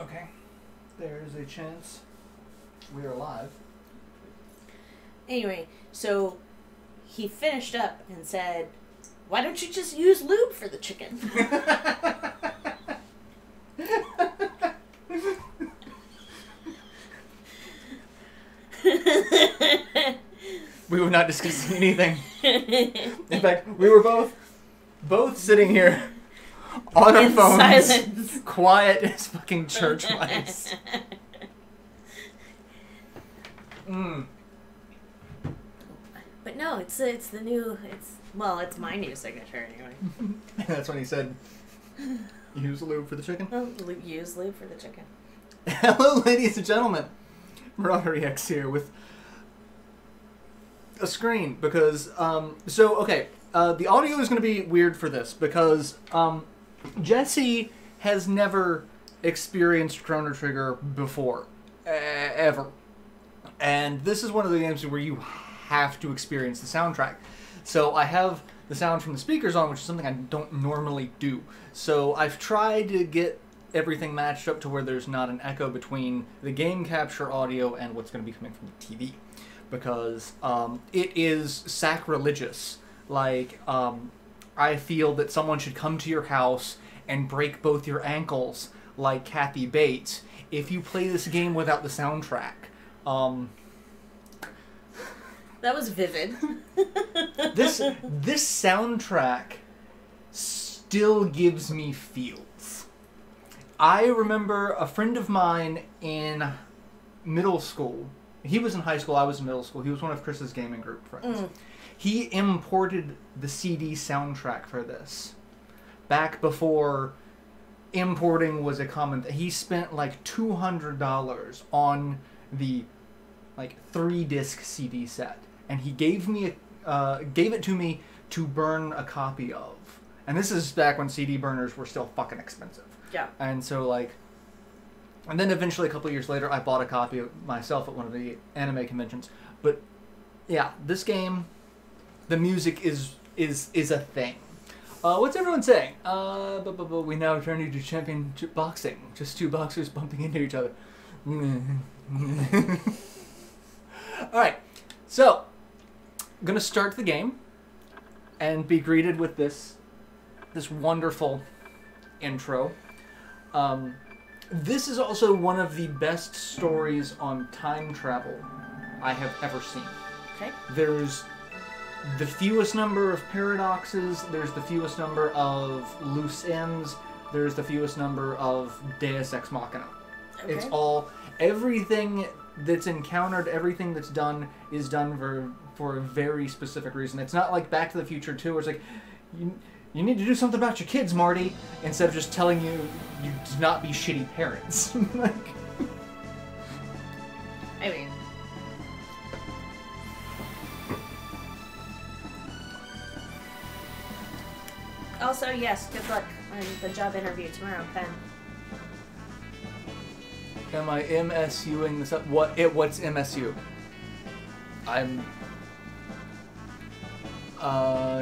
Okay. There's a chance we are live. Anyway, so he finished up and said, "Why don't you just use lube for the chicken?" We were not discussing anything. In fact, we were both sitting here on our In phones, silence. quiet as fucking church mice. But no, it's the new, it's my new signature anyway. That's when he said, use lube for the chicken. Use lube for the chicken. Hello, ladies and gentlemen. Marauder X here with a screen because, the audio is going to be weird for this because Jesse has never experienced Chrono Trigger before, ever. And this is one of the games where you have to experience the soundtrack. So I have the sound from the speakers on, which is something I don't normally do. So I've tried to get everything matched up to where there's not an echo between the game capture audio and what's going to be coming from the TV. Because it is sacrilegious. Like, I feel that someone should come to your house and break both your ankles like Kathy Bates if you play this game without the soundtrack. That was vivid. This soundtrack still gives me feels. I remember a friend of mine in middle school. He was in high school, I was in middle school. He was one of Chris's gaming group friends. He imported the CD soundtrack for this. Back before importing was a common thing. He spent like $200 on the 3-disc CD set. And he gave it to me to burn a copy of. And this is back when CD burners were still fucking expensive. Yeah. And so and then eventually a couple of years later I bought a copy of myself at one of the anime conventions. But yeah, this game, the music is a thing. What's everyone saying? We now return to championship boxing. Just two boxers bumping into each other. Alright, so I'm gonna start the game and be greeted with this wonderful intro. This is also one of the best stories on time travel I have ever seen. Okay. There's the fewest number of paradoxes, there's the fewest number of loose ends, there's the fewest number of Deus Ex Machina. Okay. It's all, everything that's encountered, everything that's done is done for a very specific reason. It's not like Back to the Future 2 where it's like, you need to do something about your kids, Marty, instead of just telling you to not be shitty parents. I mean, also, yes, good luck on the job interview tomorrow, Pen. Am I MSUing this up? What's MSU? I'm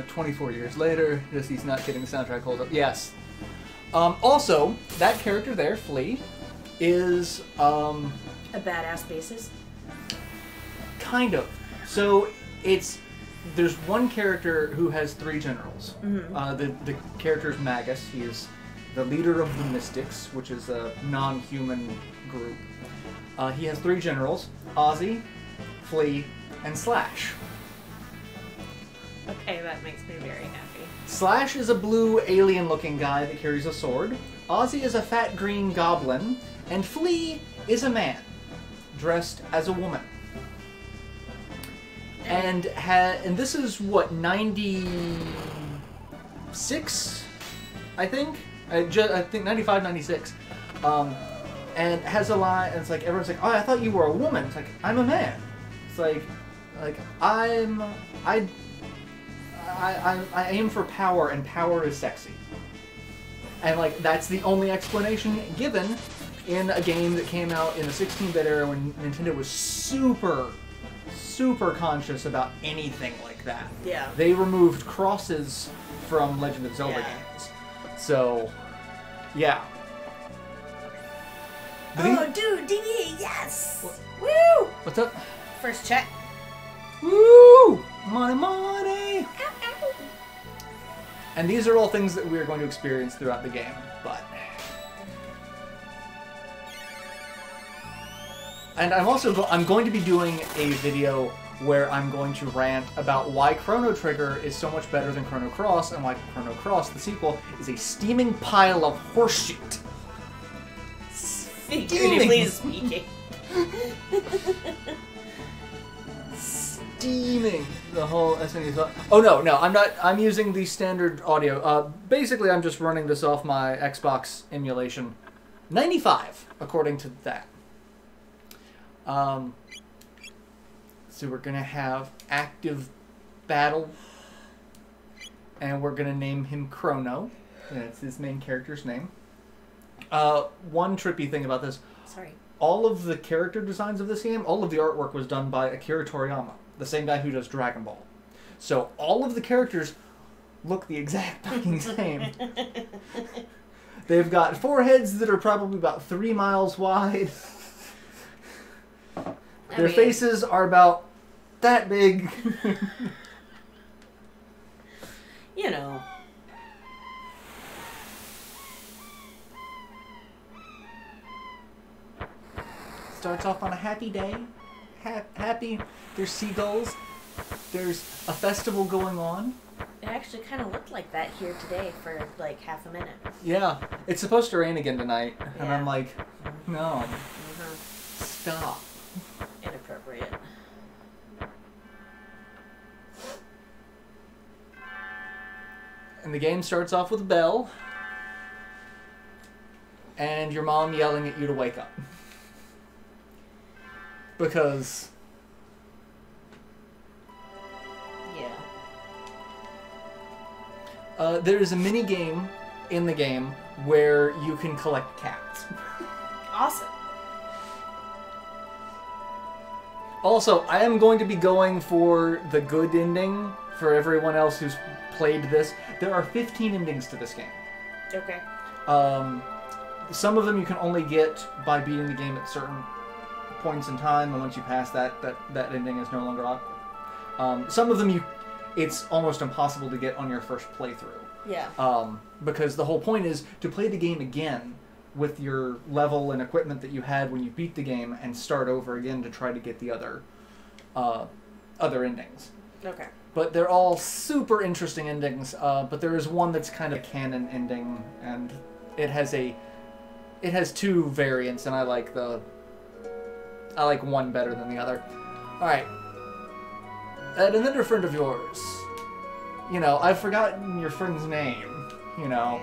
24 years later, just he's not getting the soundtrack hold up. Yes. Also, that character there, Flea, is a badass bassist. Kind of. So there's one character who has 3 generals. Mm-hmm. The character is Magus. He is the leader of the Mystics, which is a non-human group. He has 3 generals: Ozzy, Flea, and Slash. Okay, that makes me very happy. Slash is a blue alien-looking guy that carries a sword. Ozzy is a fat green goblin, and Flea is a man dressed as a woman. And this is what, 96, I think. I think 95, 96. And has a line, and it's like everyone's like, "Oh, I thought you were a woman." It's like, "I'm a man." It's like I aim for power, and power is sexy. And that's the only explanation given in a game that came out in the 16-bit era when Nintendo was super conscious about anything like that. Yeah. They removed crosses from Legend of Zelda games. So, yeah. Oh, dude, DVD, yes! Woo! What's up? First check. Woo! Money, money! Ow, ow. And these are all things that we are going to experience throughout the game, but... And I'm going to be doing a video where I'm going to rant about why Chrono Trigger is so much better than Chrono Cross, and why Chrono Cross, the sequel, is a steaming pile of horseshit. Figuratively speaking. Steaming the whole SNES. Oh no, I'm not. I'm using the standard audio. Basically, I'm just running this off my Xbox emulation. 95, according to that. So we're gonna have active battle, and we're gonna name him Chrono. That's his main character's name. One trippy thing about this. Sorry. All of the character designs of this game, all of the artwork was done by Akira Toriyama, the same guy who does Dragon Ball. So all of the characters look the exact fucking same. They've got foreheads that are probably about 3 miles wide. Their faces are about that big. You know. Starts off on a happy day. Happy. There's seagulls. There's a festival going on. It actually kind of looked like that here today for like half a minute. Yeah. It's supposed to rain again tonight. And Yeah. I'm like, no. Mm-hmm. Stop. Inappropriate. And the game starts off with a bell. And your mom yelling at you to wake up. Because... Yeah. there is a mini game in the game where you can collect cats. Awesome. Also, I am going to be going for the good ending for everyone else who's played this. There are 15 endings to this game. Okay. Some of them you can only get by beating the game at certain points in time, and once you pass that ending is no longer on. Some of them it's almost impossible to get on your first playthrough. Yeah. Because the whole point is to play the game again with your level and equipment that you had when you beat the game and start over again to try to get the other endings. Okay. But they're all super interesting endings, but there is one that's kind of a canon ending, and it has two variants, and I like one better than the other. Alright. And another friend of yours. You know, I've forgotten your friend's name, you know.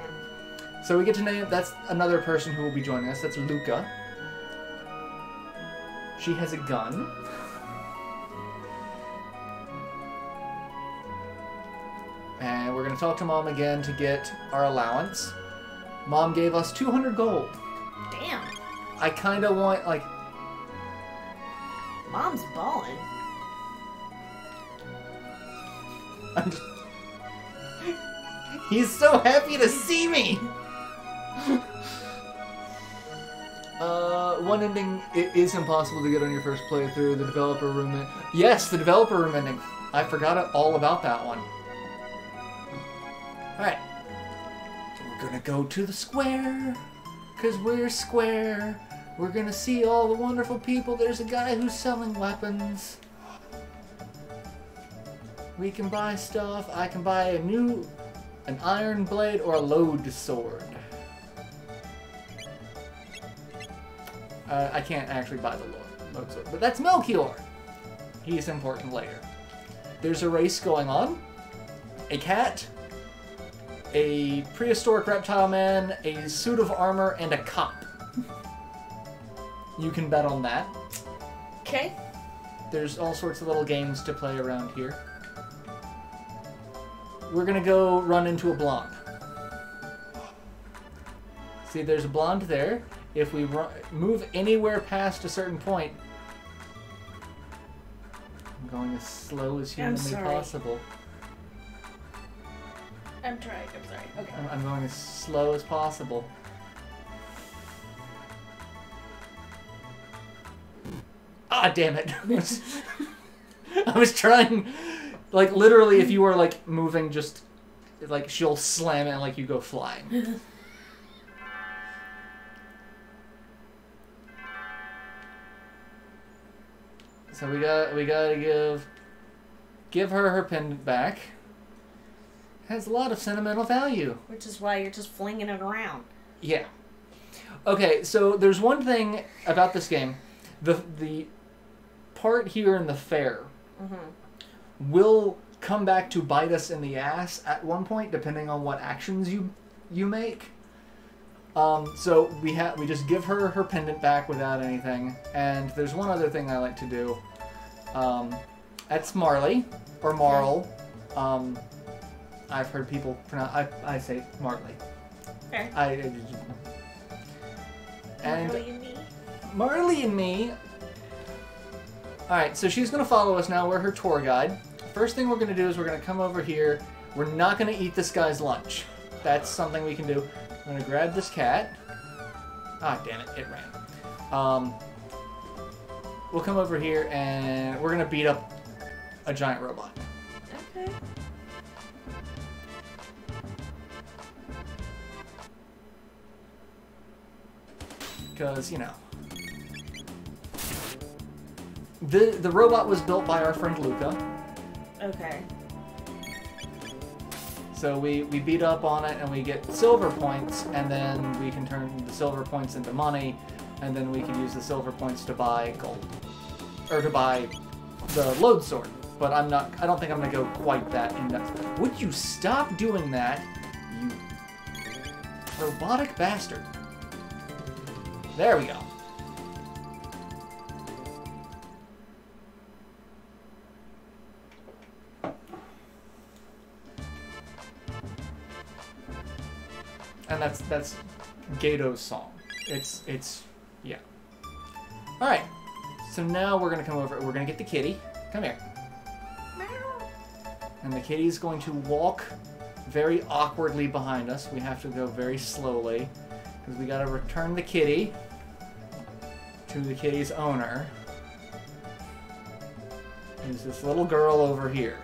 So we get to name, that's another person who will be joining us, that's Luca. She has a gun. And we're gonna talk to Mom again to get our allowance. Mom gave us 200 gold. Damn. I kinda want, like... Mom's ballin'. I'm just... He's so happy to see me! One ending, it is impossible to get on your first playthrough. The developer room... Yes, the developer room ending. I forgot all about that one. Alright. We're gonna go to the square. Because we're square. We're gonna see all the wonderful people. There's a guy who's selling weapons. We can buy stuff. I can buy an iron blade or a load sword. I can't actually buy the load sword, but that's Melchior. He's important later. There's a race going on. A cat, a prehistoric reptile man, a suit of armor, and a cop. You can bet on that. Okay. There's all sorts of little games to play around here. We're gonna go run into a blonde. See, there's a blonde there. If we move anywhere past a certain point, I'm going as slow as humanly possible. I'm trying. I'm sorry. Okay. I'm going as slow as possible. Ah, damn it. I was trying, like, literally, if you were, like, moving just, like, she'll slam it and, like, you go flying. So we gotta give her her pendant back. Has a lot of sentimental value. Which is why you're just flinging it around. Yeah. Okay, so there's one thing about this game. The part here in the fair will come back to bite us in the ass at one point, depending on what actions you make. So we just give her her pendant back without anything. And there's one other thing I like to do. That's Marley, or Marl. I've heard people pronounce. I say Marley. Okay. And Marley and me. Marley and me. All right, so she's gonna follow us now. We're her tour guide. First thing we're gonna do is we're gonna come over here. We're not gonna eat this guy's lunch. That's something we can do. I'm gonna grab this cat. Ah, damn it! It ran. We'll come over here and we're gonna beat up a giant robot. Okay. Because, you know, the robot was built by our friend Luca. Okay. So we beat up on it and we get silver points, and then we can turn the silver points into money, and then we can use the silver points to buy gold. Or to buy the load sword. But I don't think I'm gonna go quite that in depth. Would you stop doing that, you robotic bastard? There we go. And that's Gato's song. It's yeah. All right. So now we're gonna come over. We're gonna get the kitty. Come here. And the kitty's going to walk very awkwardly behind us. We have to go very slowly because we gotta return the kitty to the kitty's owner. There's this little girl over here.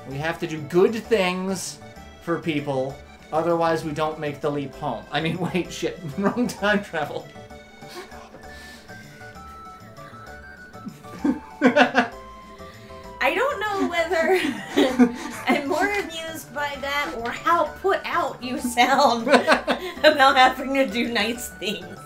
We have to do good things for people, otherwise we don't make the leap home. I mean, wait, shit, wrong time travel. I don't know whether I'm more amused by that or how put out you sound about having to do nice things.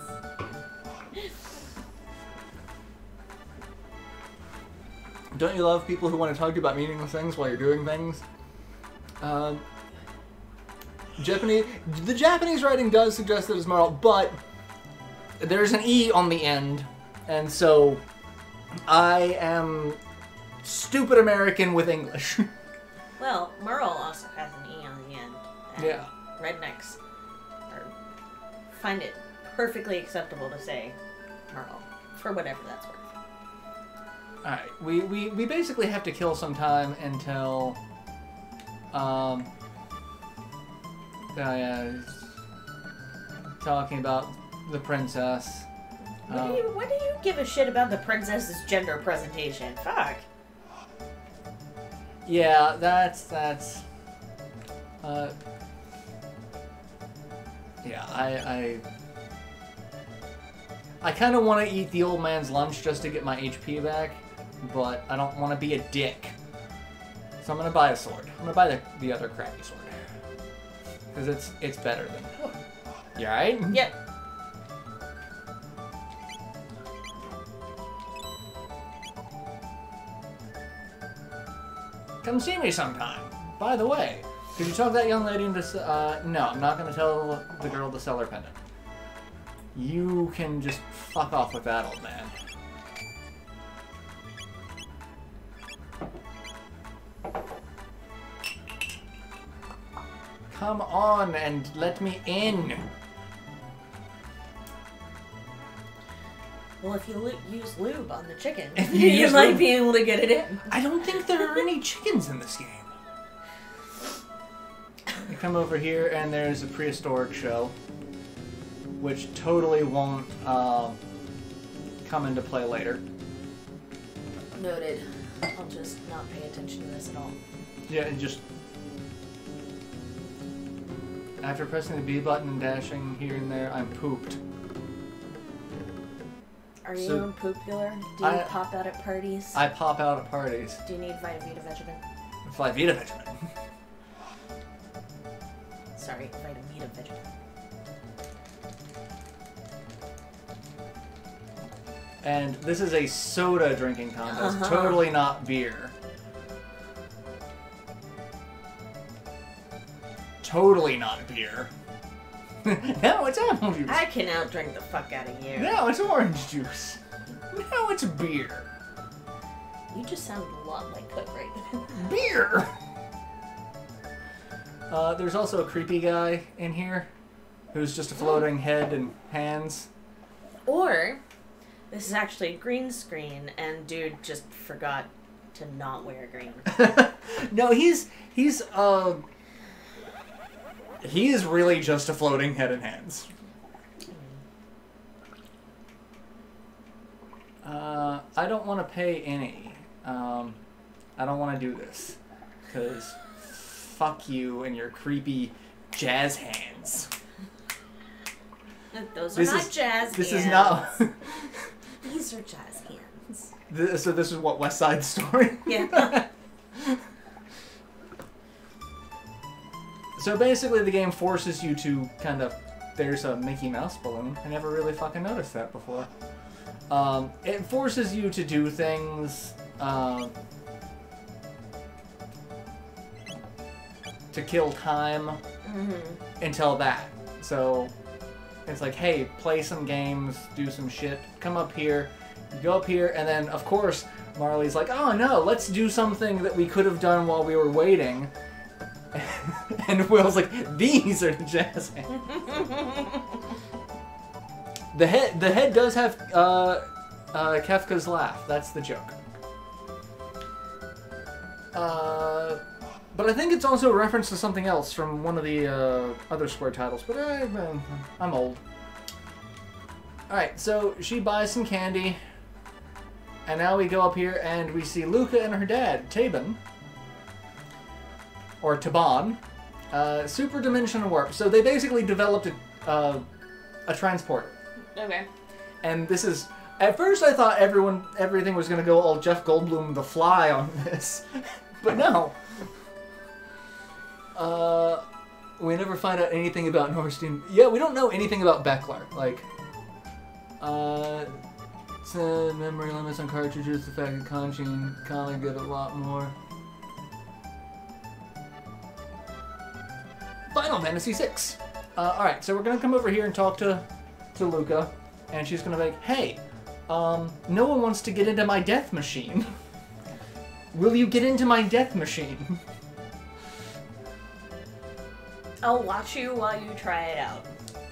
Don't you love people who want to talk to you about meaningless things while you're doing things? The Japanese writing does suggest that it's Marl, but there's an E on the end, and so I am stupid American with English. Well, Merle also has an E on the end. And yeah. Rednecks find it perfectly acceptable to say Merle, for whatever that's worth. Alright, we basically have to kill some time until, talking about the princess. Why do you give a shit about the princess's gender presentation? Fuck. Yeah, yeah, I kind of want to eat the old man's lunch just to get my HP back, but I don't want to be a dick. So I'm going to buy a sword. I'm going to buy the other crappy sword. Because it's better than... You alright? Yep. Come see me sometime. By the way, could you talk that young lady into... no, I'm not going to tell the girl to sell her pendant. You can just fuck off with that, old man. Come on and let me in. Well, if you use lube on the chicken, you you might be able to get it in. I don't think there are any chickens in this game. You come over here and there's a prehistoric show, which totally won't come into play later. Noted. I'll just not pay attention to this at all. Yeah, and just... After pressing the B button and dashing here and there, I'm pooped. Are you popular? Do you pop out at parties? I pop out at parties. Do you need Vita Vegemin? Vita Vegemin. Sorry, Vita Vegemin. And this is a soda drinking contest, totally not beer. Totally not beer. No, it's apple juice. I can outdrink the fuck out of you. No, it's orange juice. No, it's beer. You just sound a lot like Cook right now. Beer! There's also a creepy guy in here who's just a floating head and hands. Or, this is actually a green screen and dude just forgot to not wear green. No, he is really just a floating head and hands. I don't want to pay any. I don't want to do this. Because fuck you and your creepy jazz hands. Those are not jazz hands. This is not... These are jazz hands. So this is what, West Side Story? Yeah. So basically the game forces you to kind of... There's a Mickey Mouse balloon. I never really fucking noticed that before. It forces you to do things... to kill time until that. So it's like, hey, play some games, do some shit, come up here, go up here, and then of course Marley's like, oh no, let's do something that we could have done while we were waiting. And Will's like, these are the jazz hands. The head does have Kefka's laugh. That's the joke. But I think it's also a reference to something else from one of the other Square titles. But I'm old. Alright, so she buys some candy. And now we go up here and we see Luca and her dad, Taban. Or Taban. Super dimension warp. So they basically developed a transporter. Okay. And this is... At first I thought everything was going to go all Jeff Goldblum the Fly on this. But no. We never find out anything about Norstein. Yeah, we don't know anything about Beckler. Like, memory limits on cartridges, the fact that Conchine kinda get a lot more. Final Fantasy VI. Alright, so we're gonna come over here and talk to Luca, and she's gonna be like, hey, no one wants to get into my death machine. Will you get into my death machine? I'll watch you while you try it out.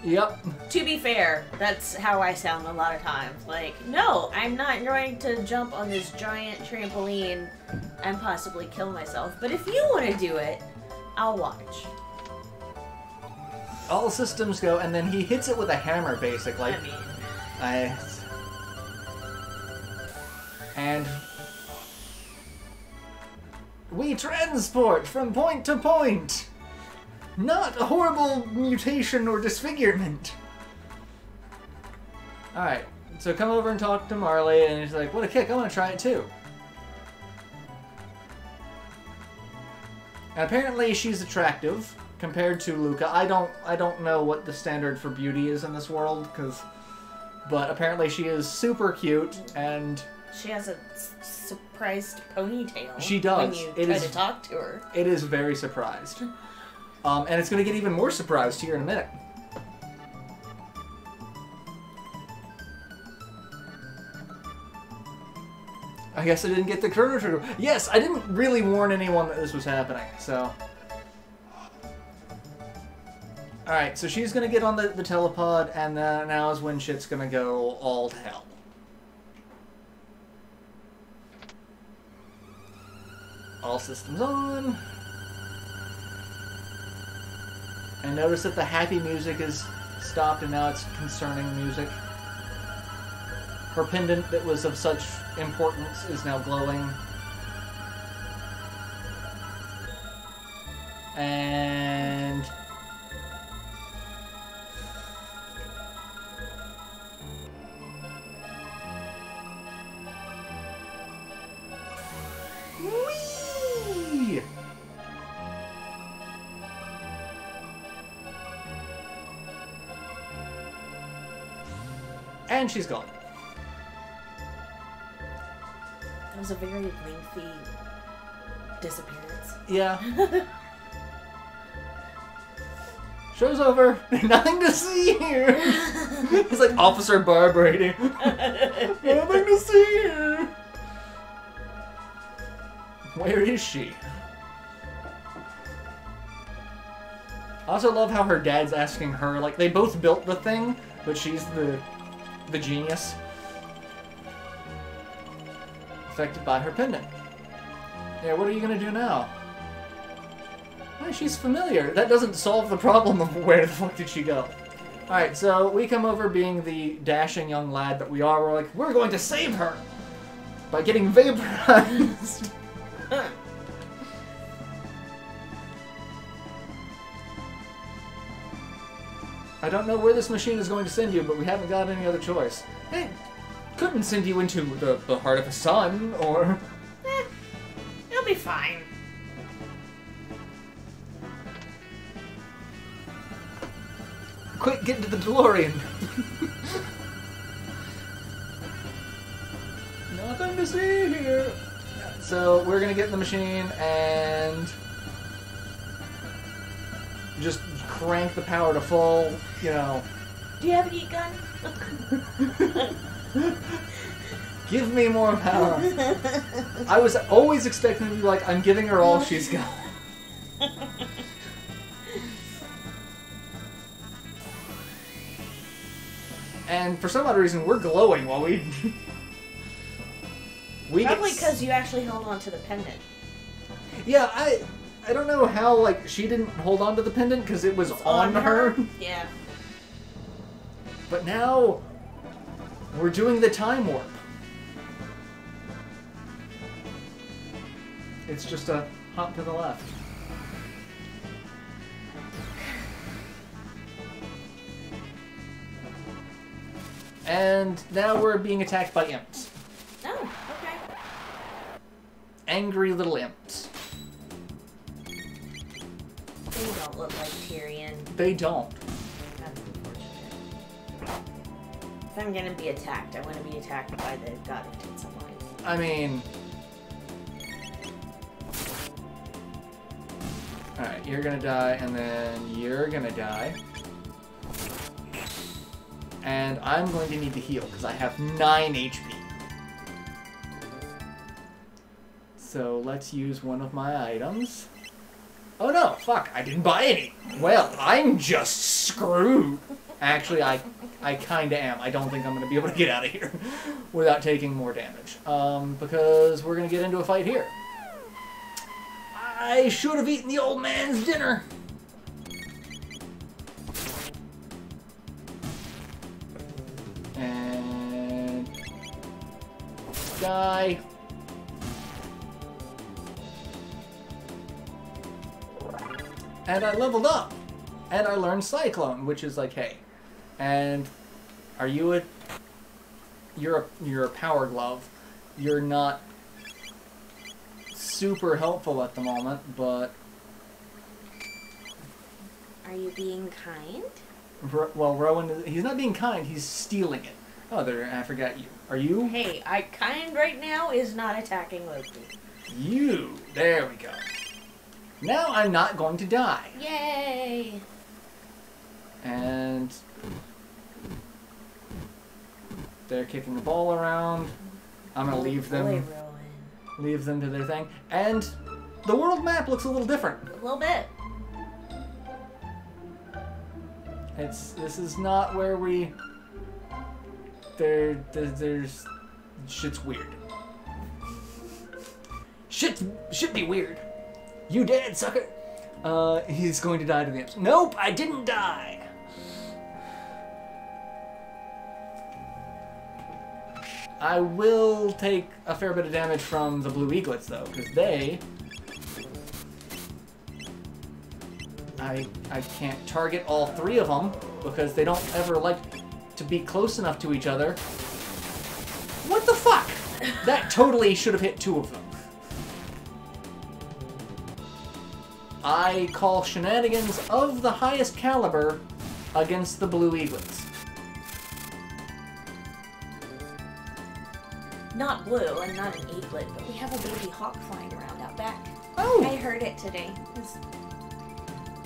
Yep. To be fair, that's how I sound a lot of times. Like, no, I'm not going to jump on this giant trampoline and possibly kill myself. But if you want to do it, I'll watch. All systems go, and then he hits it with a hammer, basically. I mean... And... we transport from point to point! Not a horrible mutation or disfigurement! Alright, so come over and talk to Marley, and he's like, what a kick, I want to try it too. And apparently she's attractive, compared to Luca. I don't know what the standard for beauty is in this world, but apparently she is super cute, and... She has a surprised ponytail. She does. When you try to talk to her. It is very surprised. And it's going to get even more surprised here in a minute. I guess I didn't get the Chrono Trigger. Yes, I didn't really warn anyone that this was happening, so... Alright, so she's going to get on the telepod, and now is when shit's going to go all to hell. All systems on. And notice that the happy music is stopped and now it's concerning music. Her pendant that was of such importance is now glowing. And... Whee! And she's gone. That was a very lengthy disappearance. Yeah. Show's over. Nothing to see here. It's like Officer Barb Brady. Nothing to see here. Where is she? I also love how her dad's asking her, like, they both built the thing, but she's the genius. Affected by her pendant. Yeah, what are you gonna do now? Why, she's familiar. That doesn't solve the problem of where the fuck did she go. Alright, so we come over being the dashing young lad that we are. We're like, we're going to save her! By getting vaporized. I don't know where this machine is going to send you, but we haven't got any other choice. It couldn't send you into the heart of the sun, or... You'll be fine. Quick, get into the DeLorean! Nothing to see here! So, we're gonna get in the machine and... just crank the power to full, you know. Do you have a heat gun? Give me more power. I was always expecting to be like, I'm giving her all she's got. And for some odd reason, we're glowing while we... Probably because you actually held on to the pendant. Yeah, I don't know how, like, she didn't hold on to the pendant because it was on her. Yeah. But now, we're doing the time warp. It's just a hop to the left. And now we're being attacked by imps. Oh, okay. Angry little imps. They don't look like Tyrion. They don't. That's unfortunate. If I'm gonna be attacked, I want to be attacked by the god of tits and wine. I mean... Alright, you're gonna die, and then you're gonna die. And I'm going to need to heal, because I have 9 HP. So let's use one of my items. Oh no, fuck, I didn't buy any. Well, I'm just screwed. Actually, I kinda am. I don't think I'm gonna be able to get out of here without taking more damage. Because we're gonna get into a fight here. I should have eaten the old man's dinner. And... die. And I leveled up. And I learned Cyclone, which is like, hey. And are you a... You're a power glove. You're not super helpful at the moment, but... Are you being kind? Well, Rowan, he's not being kind, he's stealing it. Oh, there, I forgot you. Are you? Hey, kind right now is not attacking Loki. You! There we go. Now I'm not going to die. Yay! And... they're kicking the ball around. I'm gonna leave them. Leave them to their thing. And the world map looks a little different. A little bit. This is not where we... There's... Shit's weird. Should be weird. You dead, sucker! He's going to die to the imps. Nope, I didn't die! I will take a fair bit of damage from the blue eaglets, though, because they... I can't target all 3 of them, because they don't ever like to be close enough to each other. What the fuck? That totally should have hit 2 of them. I call shenanigans of the highest caliber against the blue eaglets. Not blue and not an eaglet, but we have a baby hawk flying around out back. Oh! I heard it today. This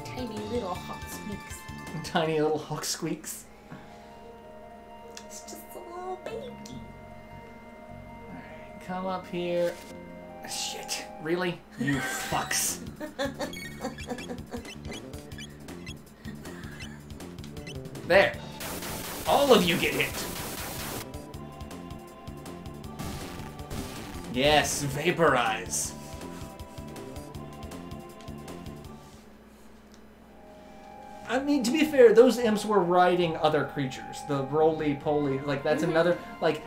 tiny little hawk squeaks. Tiny little hawk squeaks. It's just a little baby. Alright, come up here. Shit. Really? You fucks. There. All of you get hit. Yes, vaporize. I mean, to be fair, those imps were riding other creatures. The roly-poly, like, that's another, like,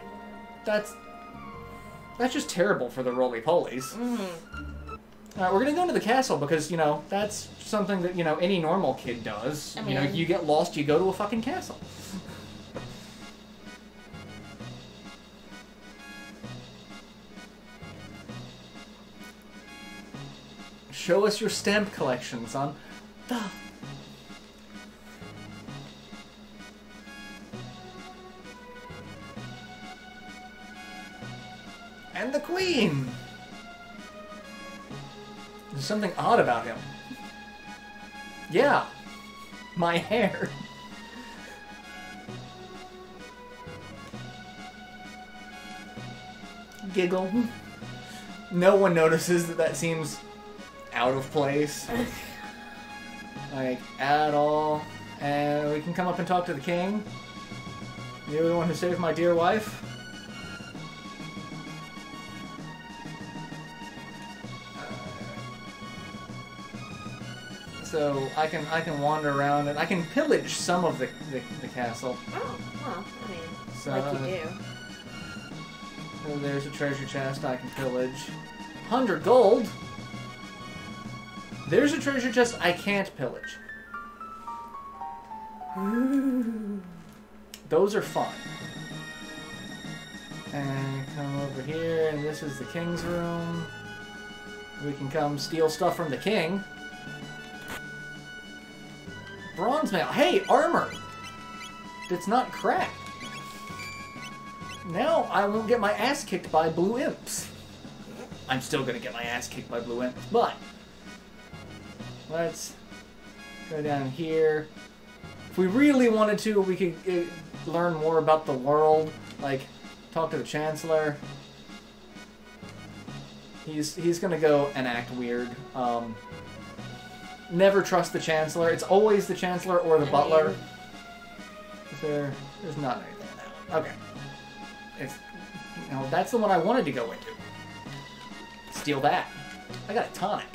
that's just terrible for the roly-polies. Alright, we're gonna go into the castle because, you know, that's something that, you know, any normal kid does. I mean, you know, you get lost, you go to a fucking castle. Show us your stamp collection, son. Duh. And the queen! There's something odd about him. Yeah. My hair. Giggle. No one notices that seems out of place. Like, at all. And we can come up and talk to the king. You're the one who saved my dear wife. So I can wander around and I can pillage some of the castle. Oh, well, I mean, So, like you do. So there's a treasure chest I can pillage. 100 gold? There's a treasure chest I can't pillage. Those are fun. And come over here, and this is the king's room. We can come steal stuff from the king. Bronze mail. Hey, armor! That's not crap. Now I won't get my ass kicked by blue imps. I'm still gonna get my ass kicked by blue imps, but let's go down here. If we really wanted to, we could learn more about the world. Like, talk to the Chancellor. He's gonna go and act weird. Never trust the Chancellor. It's always the Chancellor or the Butler. There's not anything now. Okay. That's the one I wanted to go into. Steal that. I got a tonic.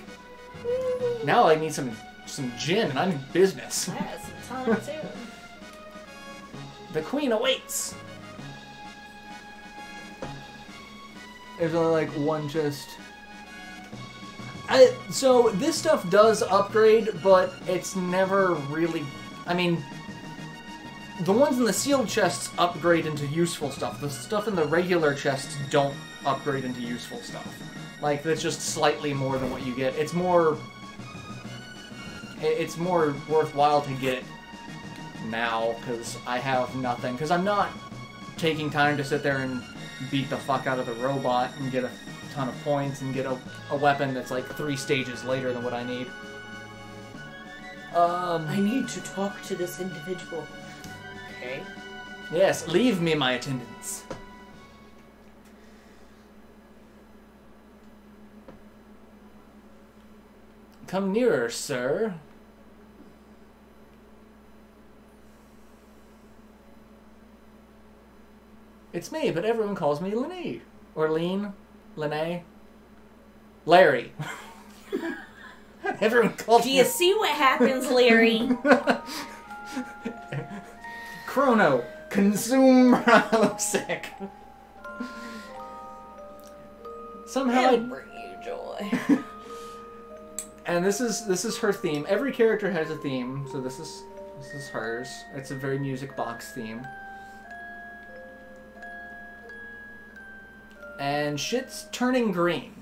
Now I need some gin, and I'm in business. I got some tonic too. The queen awaits. There's only like one just. So this stuff does upgrade, but it's never really. I mean, the ones in the sealed chests upgrade into useful stuff. The stuff in the regular chests don't upgrade into useful stuff. Like, that's just slightly more than what you get. It's more worthwhile to get now, because I have nothing. Because I'm not taking time to sit there and beat the fuck out of the robot and get a ton of points and get a weapon that's like 3 stages later than what I need. I need to talk to this individual. Okay. Yes, leave me my attendants. Come nearer, sir. It's me, but everyone calls me Linné. Or Lean. Linné. Larry. Everyone calls me... Do you see what happens, Larry? Chrono. Consume Ralosec. Somehow It'll bring you joy. And this is her theme. Every character has a theme, so this is hers. It's a very music box theme. And shit's turning green.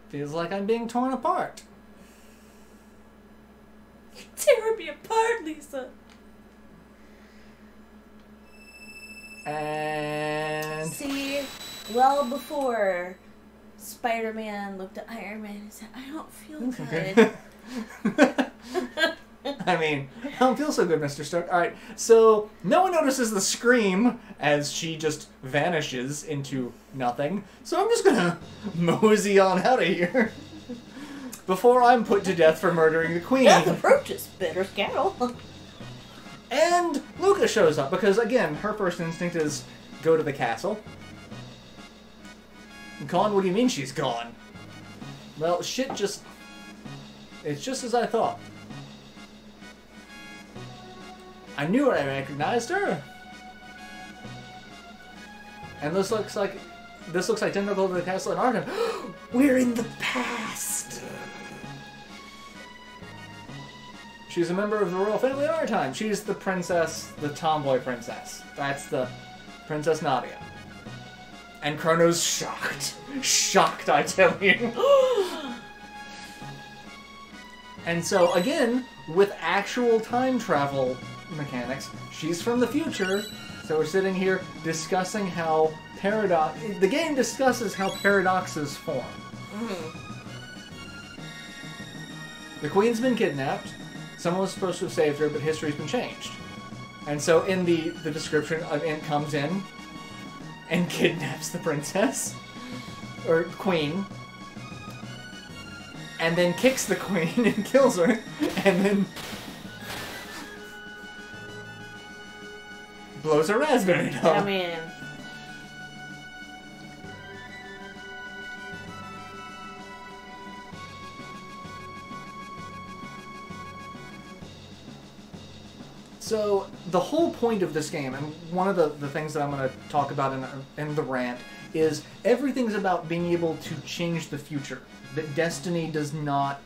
Feels like I'm being torn apart. You're tearing me apart, Lisa. And... See, well before Spider-Man looked at Iron Man and said, I don't feel good. I mean, I don't feel so good, Mr. Stark. Alright, so no one notices the scream as she just vanishes into nothing. So I'm just gonna mosey on out of here before I'm put to death for murdering the queen. Death approaches, bitter scandal. And Luca shows up because, again, her first instinct is go to the castle. Gone? What do you mean she's gone? Well, shit just... It's just as I thought. I knew I recognized her. And this looks identical to the castle in Arkham. We're in the past. She's a member of the royal family in our time. She's the princess, the tomboy princess. That's the Princess Nadia. And Chrono's shocked. Shocked, I tell you. And so, again, with actual time travel mechanics, she's from the future. So we're sitting here discussing how the game discusses how paradoxes form. The queen's been kidnapped. Someone was supposed to have saved her, but history's been changed. And so in the description, an ant comes in and kidnaps the princess, or queen, and then kicks the queen and kills her, and then blows her raspberry doll. I mean... So, the whole point of this game, and one of the things that I'm going to talk about in the rant, is everything's about being able to change the future. That Destiny does not...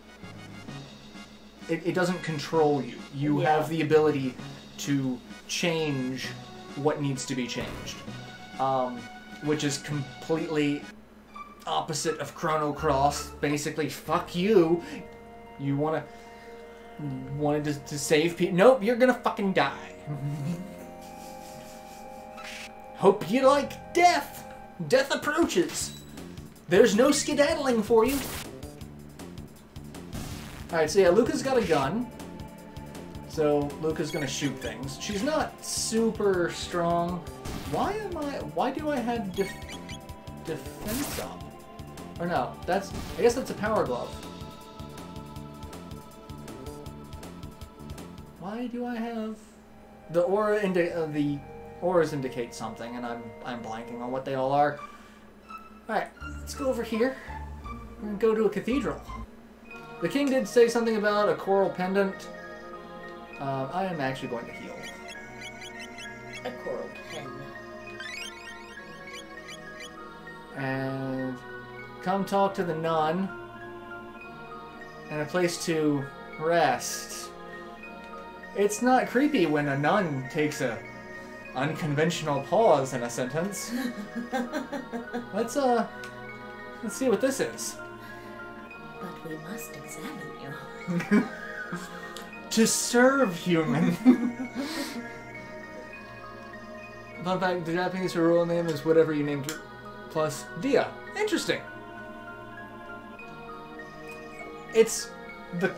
It doesn't control you. You have the ability to change what needs to be changed. Which is completely opposite of Chrono Cross. Basically, fuck you. You wanted to save people. Nope, you're gonna fucking die. Hope you like death. Death approaches. There's no skedaddling for you. Alright, so yeah, Luca's got a gun. So Luca's gonna shoot things. She's not super strong. Why do I have defense up? Or no, I guess that's a power glove. Why do I have the aura? The auras indicate something, and I'm blanking on what they all are. All right, let's go over here. We're gonna go to a cathedral. The king did say something about a coral pendant. I am actually going to heal. A coral pen. And come talk to the nun. And a place to rest. It's not creepy when a nun takes a unconventional pause in a sentence. Let's see what this is. But we must examine you. To serve human. Fun fact, the Japanese royal name is whatever you named her plus Dia. Interesting. It's the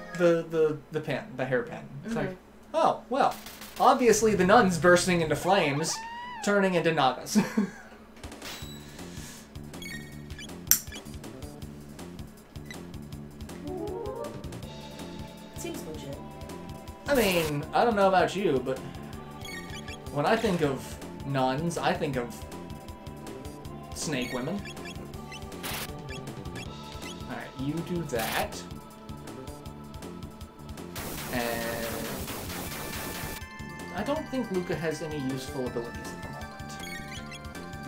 pen, the hair pen. It's like, oh, well, obviously the nun's bursting into flames, turning into Nagas. Seems legit. I mean, I don't know about you, but when I think of nuns, I think of snake women. Alright, you do that. And I don't think Luca has any useful abilities at the moment.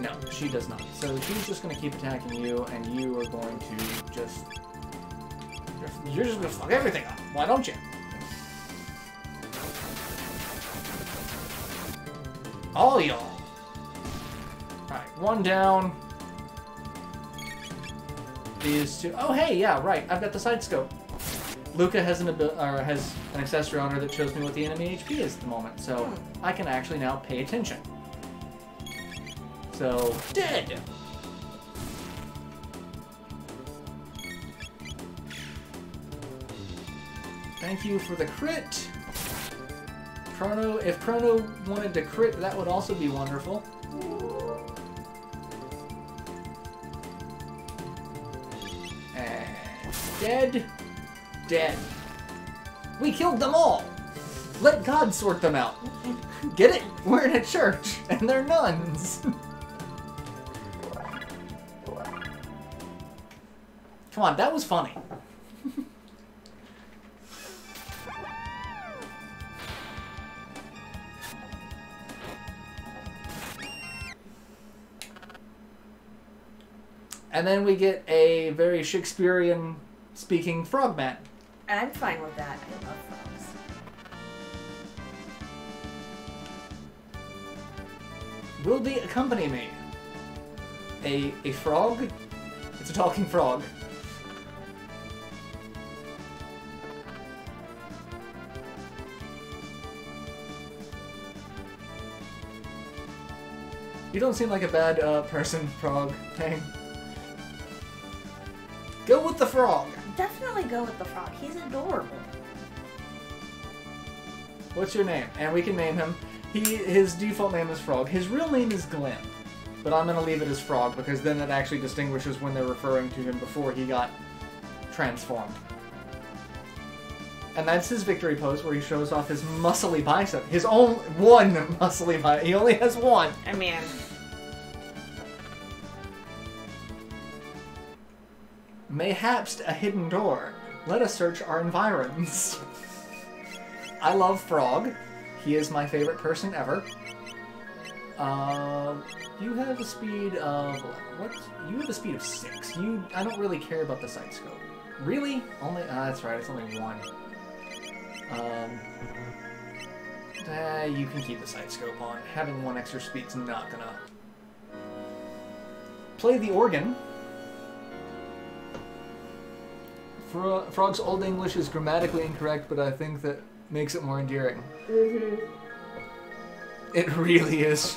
No, she does not. So she's just going to keep attacking you, and you are going to just... You're just going to fuck everything up. Why don't you? All y'all. Alright, one down. These two... Oh, hey, yeah, right. I've got the side scope. Luca has an accessory on her that shows me what the enemy HP is at the moment, so I can actually now pay attention. So, dead! Thank you for the crit! Chrono, if Chrono wanted to crit, that would also be wonderful. And dead. Dead. We killed them all! Let God sort them out. Get it? We're in a church, and they're nuns. Come on, that was funny. And then we get a very Shakespearean-speaking frogman. I'm fine with that. I love frogs. Will they accompany me? A frog? It's a talking frog. You don't seem like a bad person, frog. Hey. Go with the frog. Definitely go with the frog. He's adorable. What's your name? And we can name him. His default name is Frog. His real name is Glenn. But I'm going to leave it as Frog because then it actually distinguishes when they're referring to him before he got transformed. And that's his victory pose where he shows off his muscly bicep. His own one muscly bicep. He only has one. I mean... Mayhaps a hidden door. Let us search our environs. I love Frog. He is my favorite person ever. You have a speed of... What? You have a speed of 6. I don't really care about the sight scope. Really? Only... that's right, it's only 1. You can keep the sight scope on. Having 1 extra speed's not gonna... Play the organ. Frog's Old English is grammatically incorrect, but I think that makes it more endearing. Mm-hmm. It really is.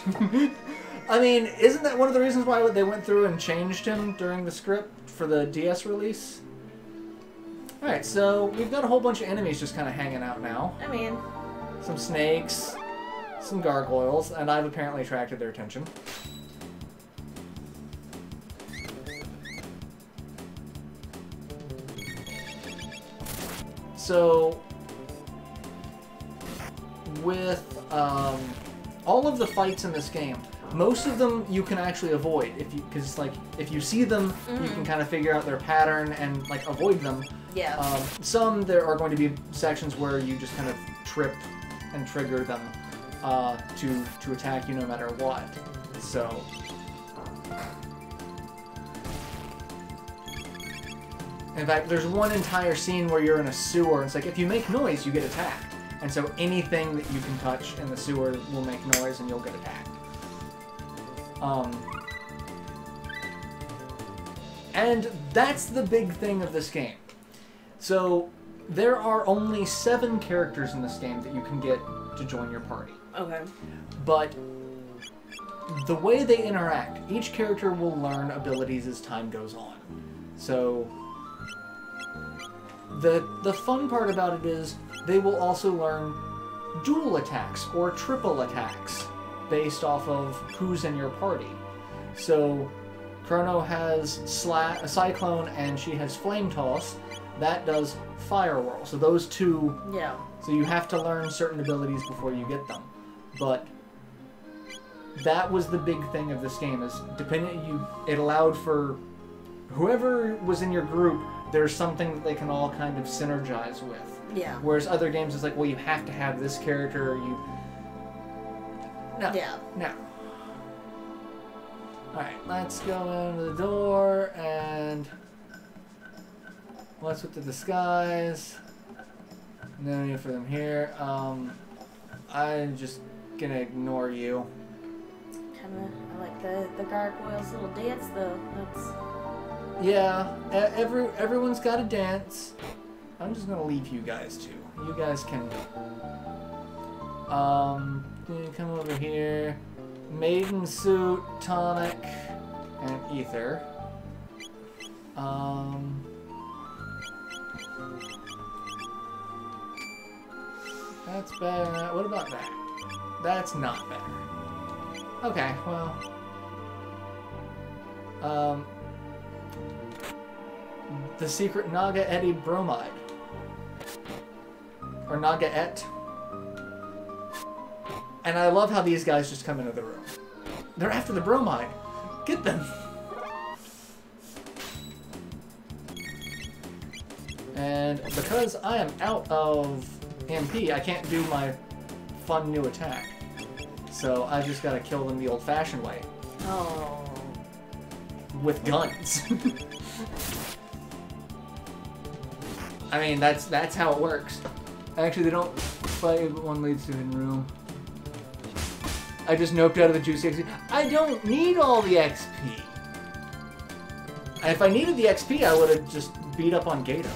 I mean, isn't that one of the reasons why they went through and changed him during the script for the DS release? Alright, so we've got a whole bunch of enemies just kind of hanging out now. I mean... Some snakes, some gargoyles, and I've apparently attracted their attention. So, with all of the fights in this game, most of them you can actually avoid because like if you see them, you can kind of figure out their pattern and like avoid them. Yeah. Some there are going to be sections where you just kind of trip and trigger them to attack you no matter what. So. In fact, there's one entire scene where you're in a sewer, and it's like, if you make noise, you get attacked. And so anything that you can touch in the sewer will make noise, and you'll get attacked. And that's the big thing of this game. So, there are only 7 characters in this game that you can get to join your party. Okay. But the way they interact, each character will learn abilities as time goes on. So... The fun part about it is they will also learn dual attacks or triple attacks based off of who's in your party. So Chrono has a Cyclone and she has Flame Toss. That does Fire Whirl. So those two... Yeah. So you have to learn certain abilities before you get them. But that was the big thing of this game is it allowed for whoever was in your group, there's something that they can all kind of synergize with. Yeah. Whereas other games, it's like, well, you have to have this character, or No. Yeah. No. Alright, let's go into the door and what's with the disguise? No need for them here. I'm just gonna ignore you. Kinda, I like the gargoyle's little dance though. That's... Yeah, everyone's got to dance. I'm just gonna leave you guys too. You guys can. Come over here. Maiden suit, tonic, and ether. That's better. What about that? That's not better. Okay, well. The secret Naga Eddy bromide. Or Naga Et. And I love how these guys just come into the room. They're after the bromide. Get them. And because I am out of MP, I can't do my fun new attack. So I just gotta kill them the old-fashioned way. Oh. With guns. I mean, that's how it works. Actually, they don't fight. One leads to a hidden room. I just noped out of the juicy XP. I don't need all the XP. And if I needed the XP, I would have just beat up on Gato.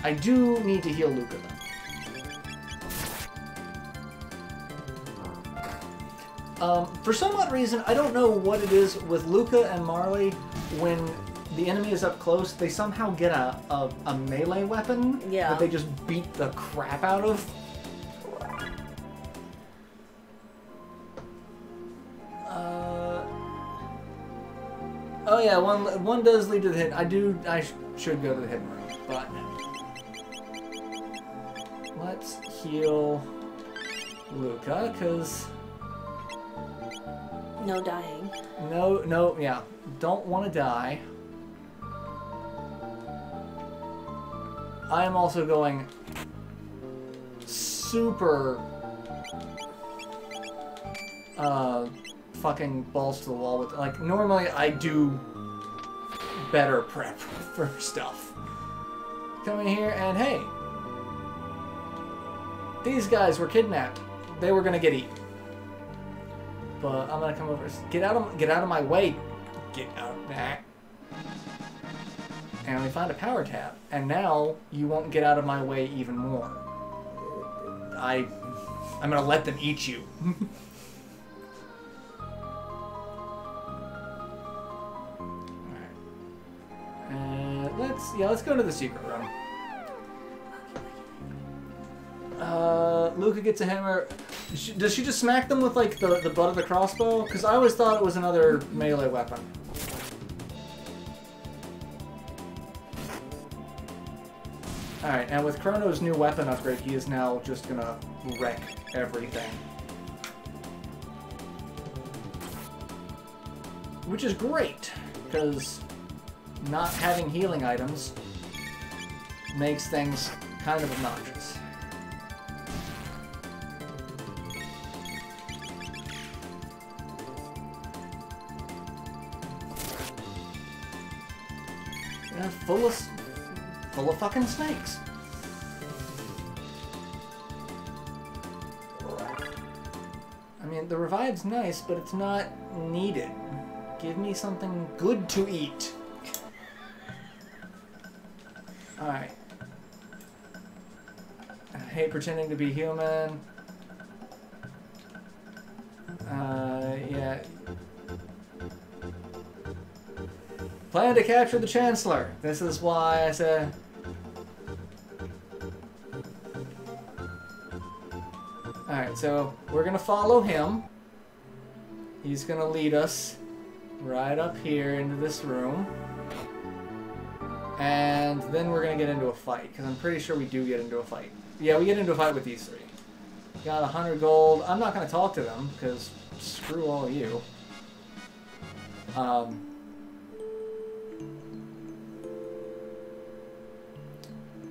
I do need to heal Luca, though. For some odd reason, I don't know what it is with Luca and Marley. When the enemy is up close, they somehow get a melee weapon that they just beat the crap out of. Oh yeah, one does lead to the hidden. I should go to the hidden room, but let's heal Luca, cause no dying. No, yeah, don't want to die. I am also going super fucking balls to the wall with, like, normally I do better prep for stuff. Come in here and hey, these guys were kidnapped. They were gonna get eaten. But I'm gonna come over. Get out of my way. Get out of that. And we find a power tap, and now you won't get out of my way even more. I'm gonna let them eat you. Let's go to the secret room. Luca gets a hammer. Does she just smack them with, like, the butt of the crossbow? Because I always thought it was another melee weapon. Alright, and with Chrono's new weapon upgrade, he is now just gonna wreck everything. Which is great, because not having healing items makes things kind of obnoxious. Yeah, full of fucking snakes. I mean, the revive's nice, but it's not needed. Give me something good to eat. Alright. I hate pretending to be human. Yeah. Plan to capture the Chancellor. This is why I said... Alright, so we're gonna follow him. He's gonna lead us right up here into this room. And then we're gonna get into a fight, because I'm pretty sure we do get into a fight. Yeah, we get into a fight with these three. Got 100 gold. I'm not gonna talk to them, because screw all of you.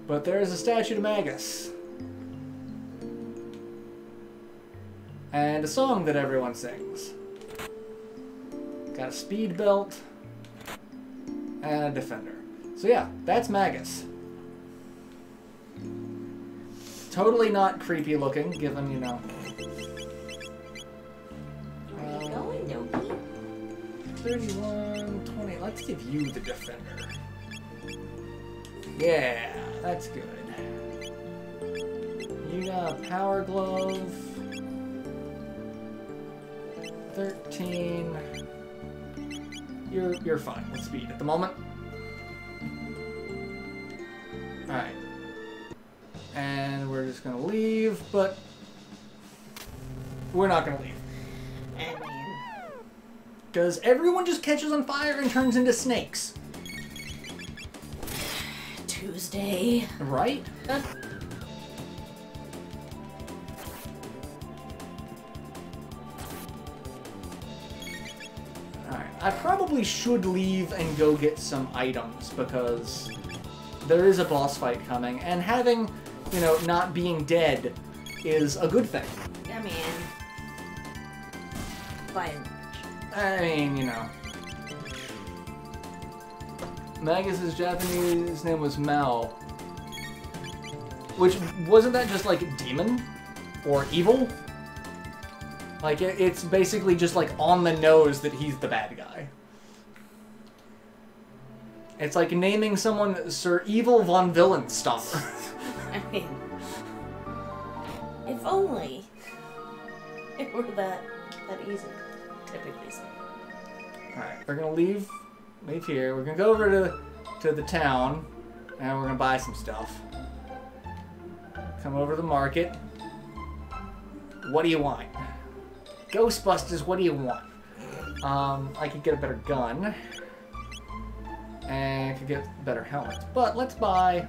But there is a statue to Magus. and a song that everyone sings. Got a speed belt and a defender. So yeah, that's Magus. Totally not creepy looking, given, you know. Where you going, Dopey? 31, 20. Let's give you the defender. Yeah, that's good. You got a power glove. 13. You're fine with speed at the moment. Alright. And we're just gonna leave, but we're not gonna leave. I mean, Because everyone just catches on fire and turns into snakes. Tuesday. Right? Alright, I probably should leave and go get some items, because there is a boss fight coming, and having, you know, not being dead is a good thing. I mean, by and large. I mean, you know. Magus's Japanese name was Mao. Which, wasn't that just like demon? Or evil? Like, it's basically just like on the nose that he's the bad guy. It's like naming someone Sir Evil von Villenstar. I mean, if only it were that easy, typically so. Alright, we're gonna leave here. We're gonna go over to the town, and we're gonna buy some stuff. Come over to the market. What do you want? Ghostbusters, what do you want? I could get a better gun. And I could get better helmets. But let's buy...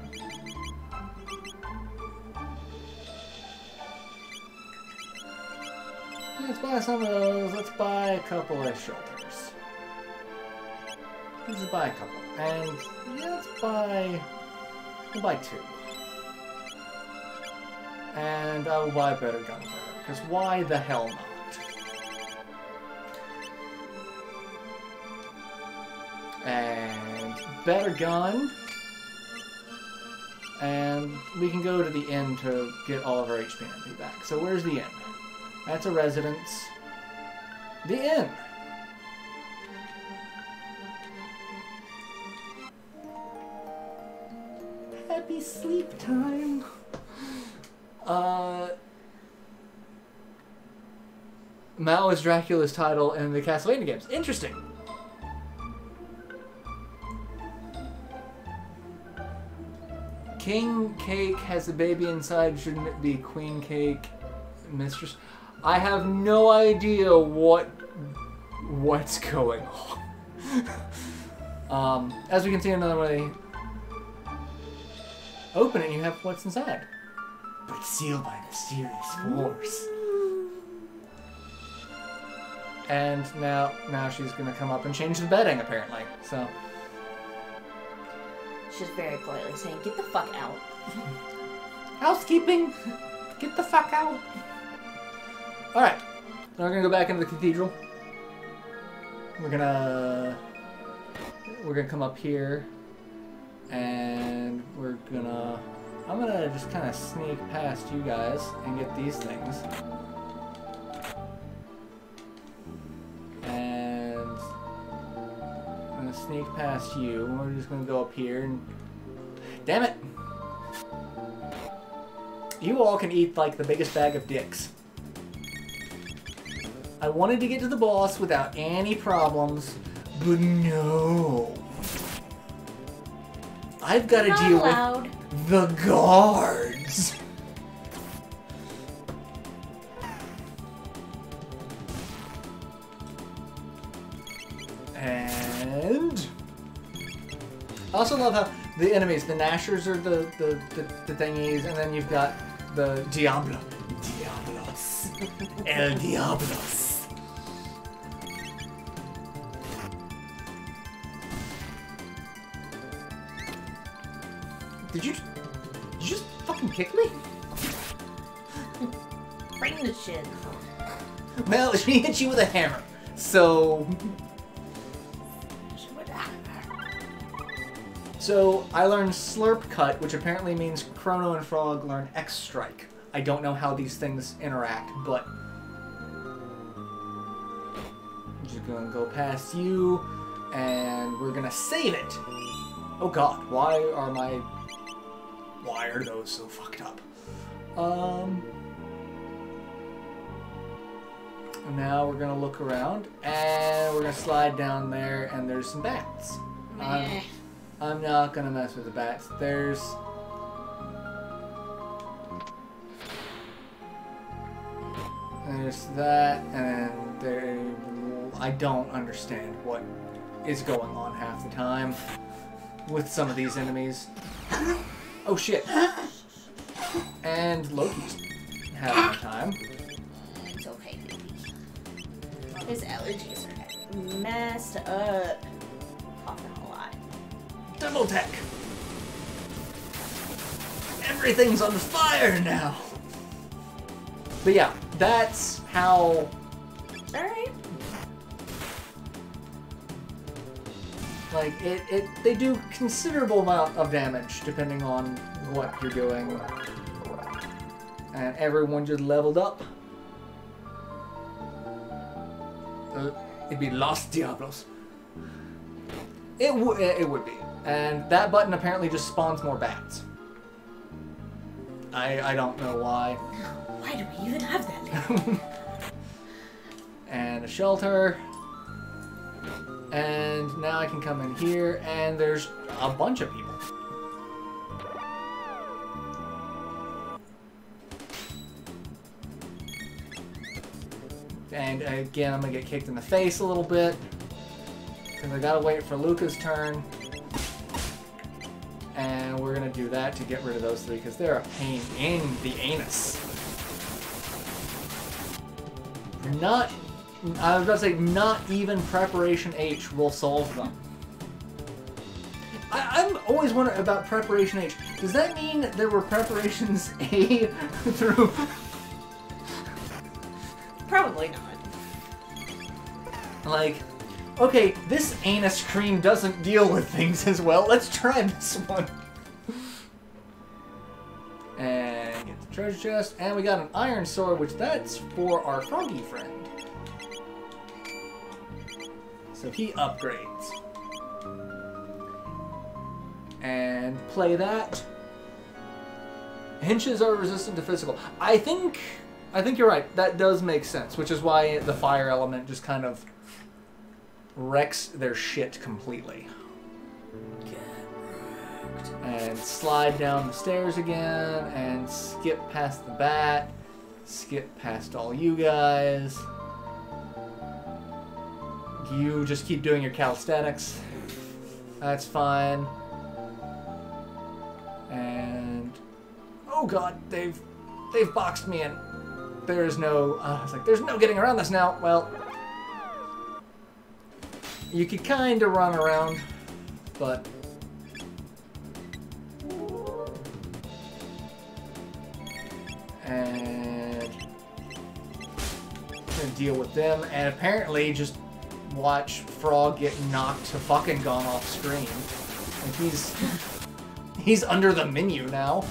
Let's buy some of those. Let's buy a couple of shoulders. Let's just buy a couple. And yeah, let's buy... We'll buy 2. And I will buy a better gun for her. Because why the hell not? And better gun. And we can go to the inn to get all of our HP and MP back. So where's the inn? That's a residence. The inn! Happy sleep time! Mao is Dracula's title in the Castlevania games. Interesting. King Cake has a baby inside. Shouldn't it be Queen Cake, Mistress? I have no idea what's going on. As we can see another way. Open it and you have what's inside. But it's sealed by mysterious force. And now she's gonna come up and change the bedding, apparently. So She's very politely saying, "Get the fuck out." housekeeping, get the fuck out. All right, now we're gonna go back into the cathedral. We're gonna come up here, and I'm gonna just kind of sneak past you guys and get these things. And I'm gonna sneak past you. We're just gonna go up here and... Damn it! You all can eat like the biggest bag of dicks. I wanted to get to the boss without any problems, but no. I've got to deal with the guards. And I also love how the enemies, the Nashers are the thingies, and then you've got the Diablos. El Diablos. Did you just fucking kick me? Bring the shit. Well, she hit you with a hammer, so... So, I learned Slurp Cut, which apparently means Chrono and Frog learn X Strike. I don't know how these things interact, but... I'm just gonna go past you, and we're gonna save it! Oh god, why are those so fucked up? Now we're gonna look around, and we're gonna slide down there, and there's some bats. I'm not gonna mess with the bats. There's that, and there. I don't understand what is going on half the time with some of these enemies. Oh shit! And Loki's having a time. It's okay, baby. His allergies are messed up. Coughing a lot. Demo tech! Everything's on fire now! But yeah, that's how... Alright. Like, they do considerable amount of damage depending on what you're doing. And everyone just leveled up. It'd be Los Diablos. It would be. And that button apparently just spawns more bats. I don't know why. Why do we even have that? And a shelter. And now I can come in here, and there's a bunch of people. And again, I'm gonna get kicked in the face a little bit. Because I gotta wait for Luca's turn. And we're gonna do that to get rid of those three, because they're a pain in the anus. I was about to say, not even Preparation H will solve them. I'm always wondering about Preparation H. Does that mean there were Preparations A through... Probably not. Like, okay, this anus cream doesn't deal with things as well. Let's try this one. And get the treasure chest. And we got an iron sword, which that's for our froggy friend. So he upgrades. And play that. Hinges are resistant to physical. I think you're right. That does make sense, which is why the fire element just kind of wrecks their shit completely. Get wrecked. And slide down the stairs again, and skip past the bat. Skip past all you guys. You just keep doing your calisthenics. That's fine. And oh god, they've boxed me in. There's no. I was like, there's no getting around this now. Well, you could kind of run around, but and gonna deal with them, and apparently just watch Frog get knocked to fucking gone off screen. Like he's under the menu now.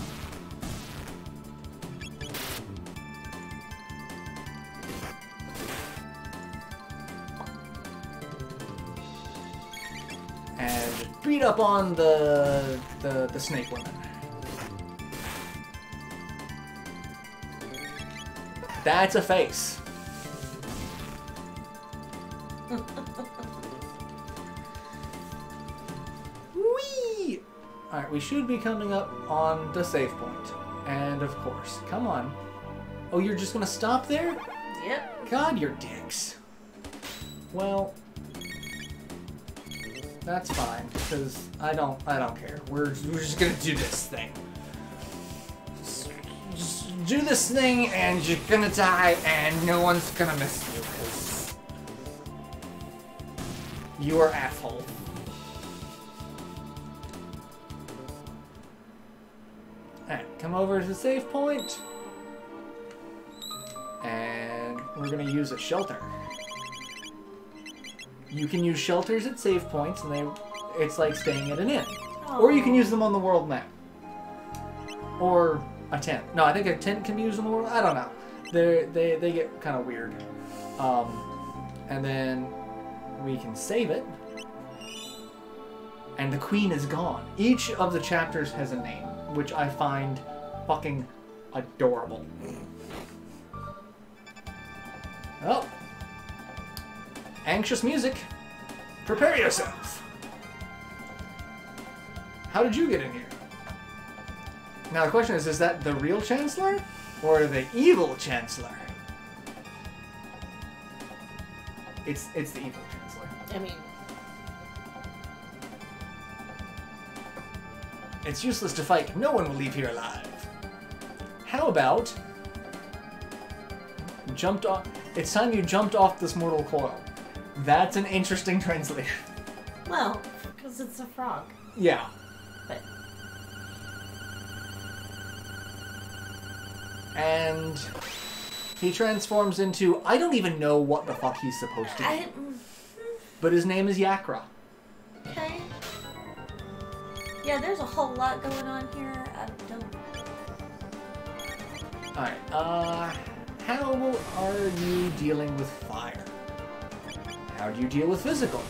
And just beat up on the snake women. That's a face. Whee! Alright, we should be coming up on the save point. And of course, come on. Oh, you're just gonna stop there? Yep. God, you're dicks. Well, that's fine, because I don't care. We're just gonna do this thing. Just do this thing, and you're gonna die, and no one's gonna miss you, because you are asshole. Alright, come over to the save point. And we're going to use a shelter. You can use shelters at save points, and it's like staying at an inn. Aww. Or you can use them on the world map. Or a tent. No, I think a tent can be used on the world. I don't know. They get kind of weird. And then we can save it. And the queen is gone. Each of the chapters has a name, which I find fucking adorable. Oh. Anxious music. Prepare yourself. How did you get in here? Now the question is that the real Chancellor? Or the evil Chancellor? It's the evil Chancellor. I mean... It's useless to fight. No one will leave here alive. How about... Jumped off... It's time you jumped off this mortal coil. That's an interesting translation. Well, because it's a frog. Yeah. But... And... he transforms into... I don't even know what the fuck he's supposed to be. But his name is Yakra. Okay. Yeah, there's a whole lot going on here. I don't... Alright, how are you dealing with fire? How do you deal with physical?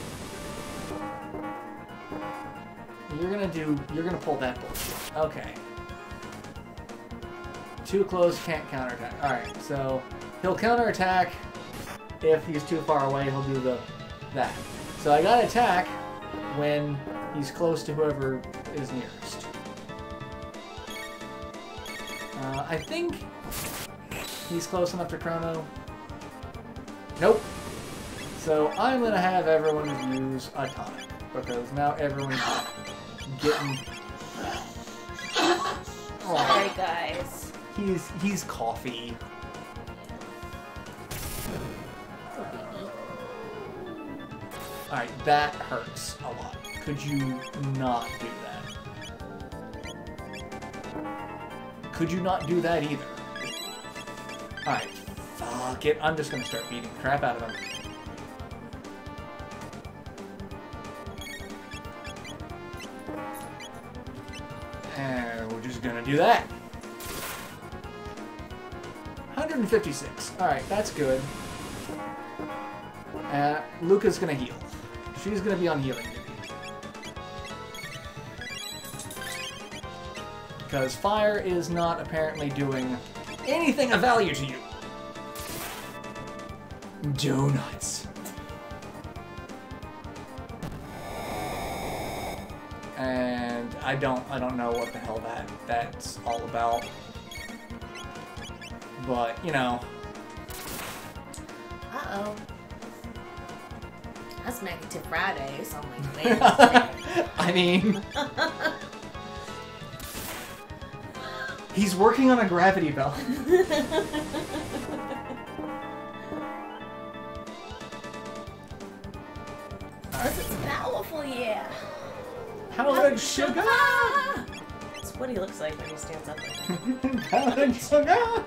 You're gonna pull that bullshit. Okay. Too close, can't counterattack. Alright, so he'll counterattack if he's too far away, he'll do that. So I gotta attack when he's close to whoever is nearest. I think he's close enough to Chrono. Nope. So I'm gonna have everyone use a tonic because now everyone's getting. Sorry, guys. He's coffee. All right, that hurts a lot. Could you not do that? Could you not do that either? Alright, fuck it. I'm just gonna start beating the crap out of him. And we're just gonna do that. 156. Alright, that's good. Luca's gonna heal. She's gonna be on healing duty. Because fire is not apparently doing anything of value to you. Donuts. And I don't know what the hell that's all about. But, you know. Uh-oh. That's Negative Friday, so I'm like, wait a second. I mean... He's working on a gravity belt. This is powerful, yeah. Powdered sugar! That's what he looks like when he stands up like that. Powdered sugar!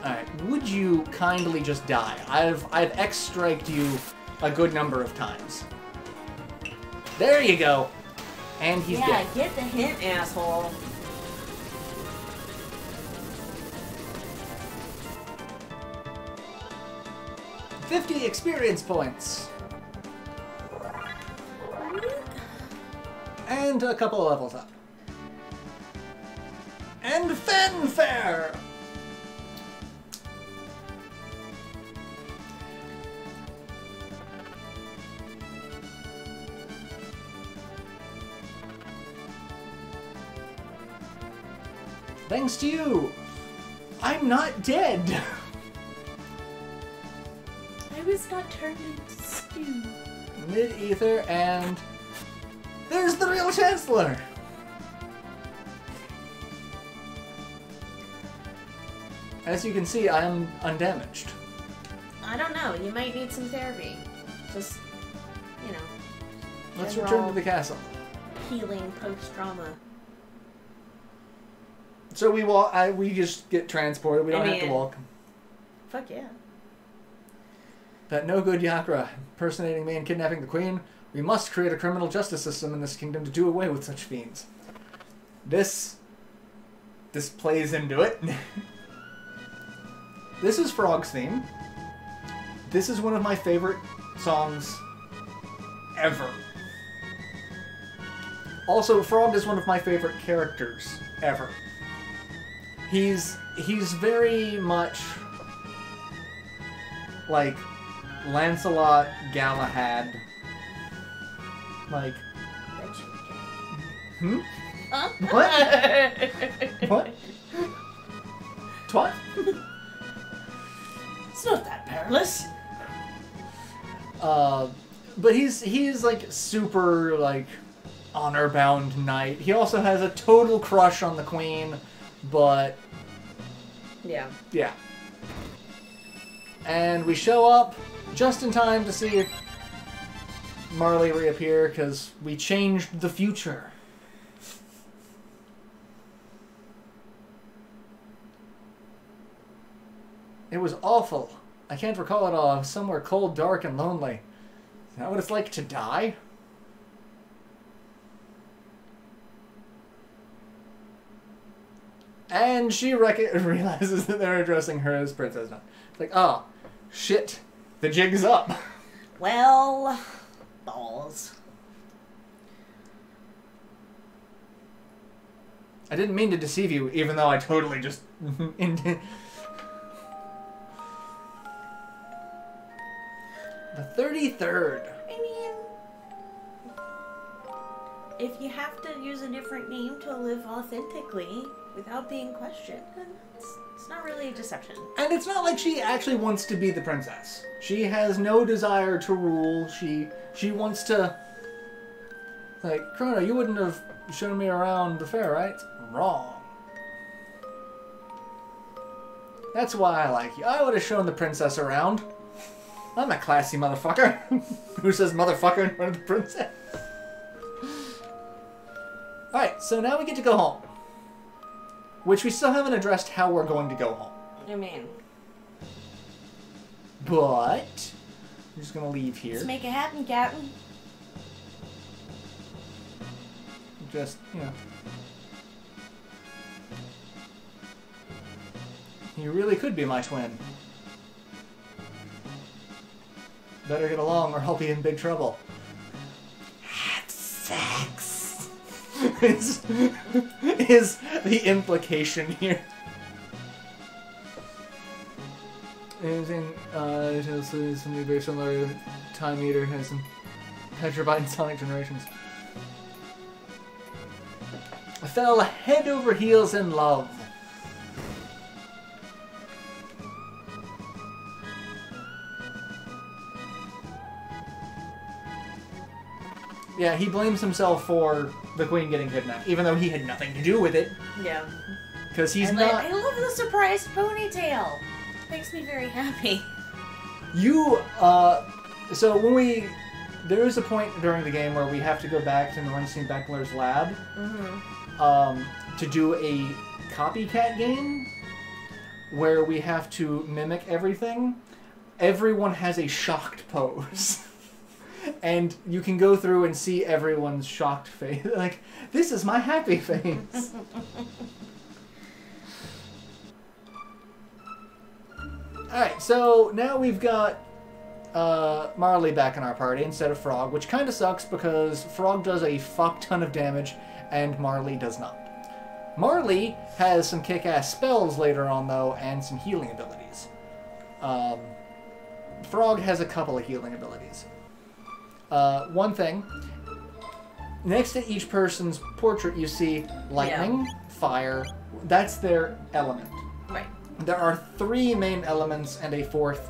Alright, would you kindly just die? I've X-striked you a good number of times. There you go. And he's dead. Yeah, get the hint, asshole. $50 experience points. And a couple of levels up. And fanfare! Thanks to you, I'm not dead. I was not turned into stew. Mid-ether, and there's the real Chancellor. As you can see, I am undamaged. I don't know. You might need some therapy. Just, you know. Let's return to the castle. Healing post-trauma. So we walk. We just get transported. We don't have to walk. Fuck yeah. That no good Yakra impersonating me and kidnapping the queen. We must create a criminal justice system in this kingdom to do away with such fiends. This plays into it. This is Frog's theme. This is one of my favorite songs ever. Also, Frog is one of my favorite characters ever. He's very much like Lancelot Galahad. Like, Huh? What? What? What? It's not that perilous. But he's like super like honor-bound knight. He also has a total crush on the queen, but yeah. And we show up just in time to see Marley reappear because we changed the future. It was awful. I can't recall it all. I was somewhere cold, dark, and lonely. Is that what it's like to die? And she realizes that they're addressing her as Princess now. It's like, oh, shit. The jig's up. Well, balls. I didn't mean to deceive you, even though I totally just... The 33rd. I mean, if you have to use a different name to live authentically without being questioned, then it's not really a deception. And it's not like she actually wants to be the princess. She has no desire to rule. She wants to... Like, Chrono, you wouldn't have shown me around the fair, right? Wrong. That's why I like you. I would have shown the princess around. I'm a classy motherfucker. Who says motherfucker in front of the princess? Alright, so now we get to go home. Which we still haven't addressed how we're going to go home. I mean... But... I'm just going to leave here. Let's make it happen, Captain. Just, you know... You really could be my twin. Better get along or I'll be in big trouble. Have sex. is the implication here. Something very similar to Time Eater has some Petrabyte and Sonic Generations. I fell head over heels in love. Yeah, he blames himself for the queen getting kidnapped, even though he had nothing to do with it. Yeah. Because he's not... I love the surprise ponytail. Makes me very happy. You, so when we... There is a point during the game where we have to go back to Nornstein Beckler's lab to do a copycat game where we have to mimic everything. Everyone has a shocked pose. And you can go through and see everyone's shocked face. Like, this is my happy face. Alright, so now we've got Marley back in our party instead of Frog, which kind of sucks because Frog does a fuck ton of damage and Marley does not. Marley has some kick-ass spells later on, though, and some healing abilities. Frog has a couple of healing abilities. One thing, next to each person's portrait you see lightning, fire, that's their element. Right. There are 3 main elements and a 4th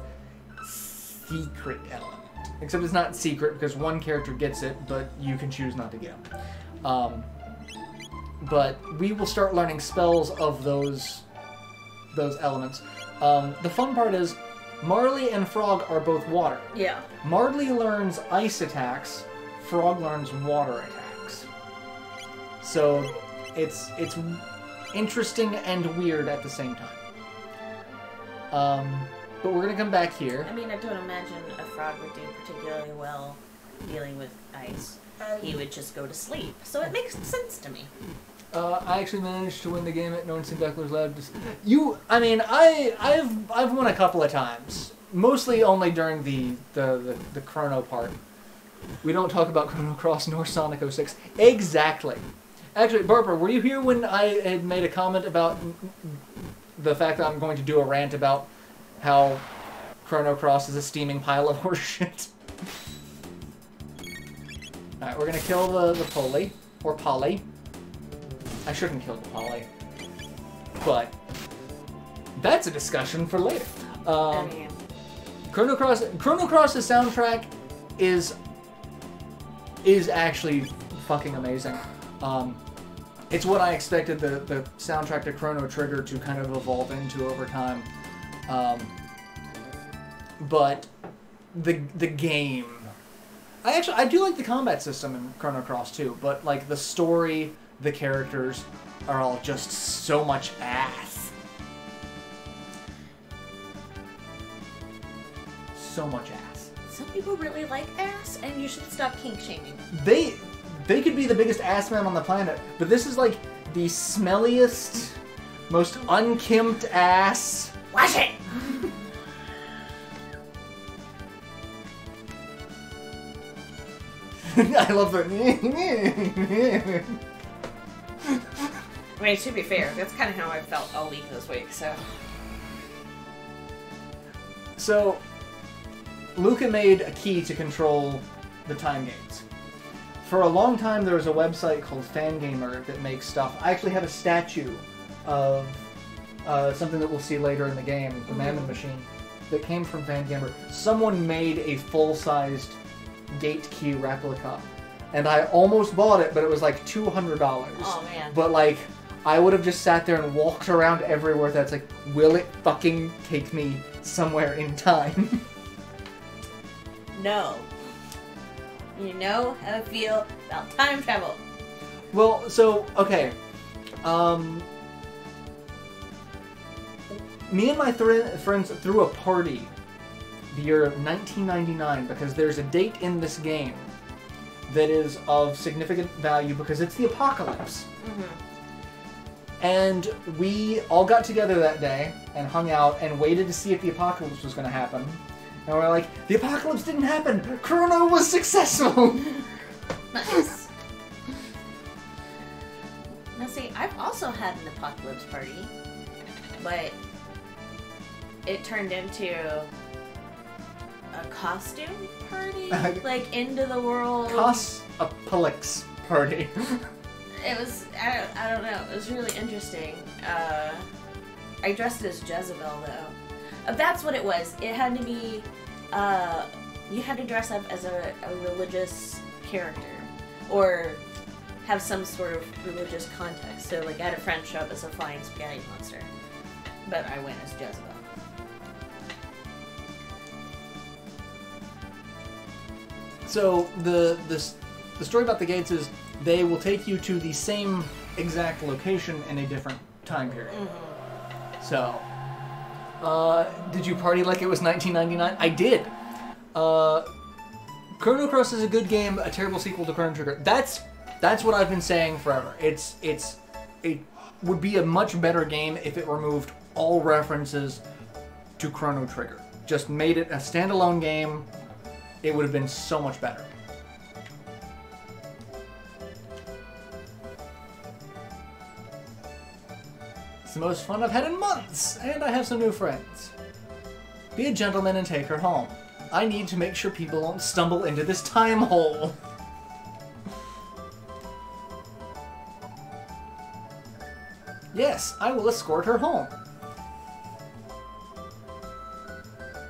secret element. Except it's not secret because one character gets it, but you can choose not to get them. But we will start learning spells of those elements. The fun part is Marley and Frog are both water. Yeah. Marley learns ice attacks, Frog learns water attacks. So it's interesting and weird at the same time. But we're gonna come back here. I mean, I don't imagine a frog would do particularly well dealing with ice. He would just go to sleep. So it makes sense to me. I actually managed to win the game at Norton Beckler's Lab. I mean, I've won a couple of times. Mostly only during the Chrono part. We don't talk about Chrono Cross nor Sonic 06. Exactly. Actually, Barbara, were you here when I had made a comment about the fact that I'm going to do a rant about how Chrono Cross is a steaming pile of horseshit? Alright, we're gonna kill the Polly. Or Polly. I shouldn't kill the Polly. But that's a discussion for later. Chrono Cross's soundtrack is actually fucking amazing. It's what I expected the soundtrack to Chrono Trigger to kind of evolve into over time. But the game, I do like the combat system in Chrono Cross too, but like the story, the characters are all just so much ass. So much ass. Some people really like ass, and you should stop kink shaming. They could be the biggest ass man on the planet, but this is like the smelliest, most unkempt ass. Wash it! I love the. I mean, to be fair, that's kind of how I felt all week this week, so. So, Luca made a key to control the time games. For a long time, there was a website called Fangamer that makes stuff. I actually have a statue of something that we'll see later in the game, the Mammon Machine, that came from Fangamer. Someone made a full-sized gate key replica, and I almost bought it, but it was like $200. Oh, man. But like, I would have just sat there and walked around everywhere. That's like, will it fucking take me somewhere in time? No. You know how I feel about time travel. Well, so, okay. Me and my friends threw a party the year 1999 because there's a date in this game that is of significant value because it's the apocalypse. Mm-hmm. And we all got together that day and hung out and waited to see if the apocalypse was going to happen. And we're like, the apocalypse didn't happen! Chrono was successful! Nice. Now see, I've also had an apocalypse party, but it turned into a costume party? Like, into the world. Cos-apocalypse party. It was, I don't know, it was really interesting. I dressed as Jezebel, though. That's what it was. It had to be, you had to dress up as a religious character. Or have some sort of religious context. So, like, I had a friend show up as a flying spaghetti monster. But I went as Jezebel. So, the story about the gates is they will take you to the same exact location in a different time period. Mm-hmm. So, did you party like it was 1999? I did. Chrono Cross is a good game, a terrible sequel to Chrono Trigger. That's what I've been saying forever. It would be a much better game if it removed all references to Chrono Trigger. Just made it a standalone game. It would have been so much better. It's the most fun I've had in months, and I have some new friends. Be a gentleman and take her home. I need to make sure people don't stumble into this time hole. Yes, I will escort her home.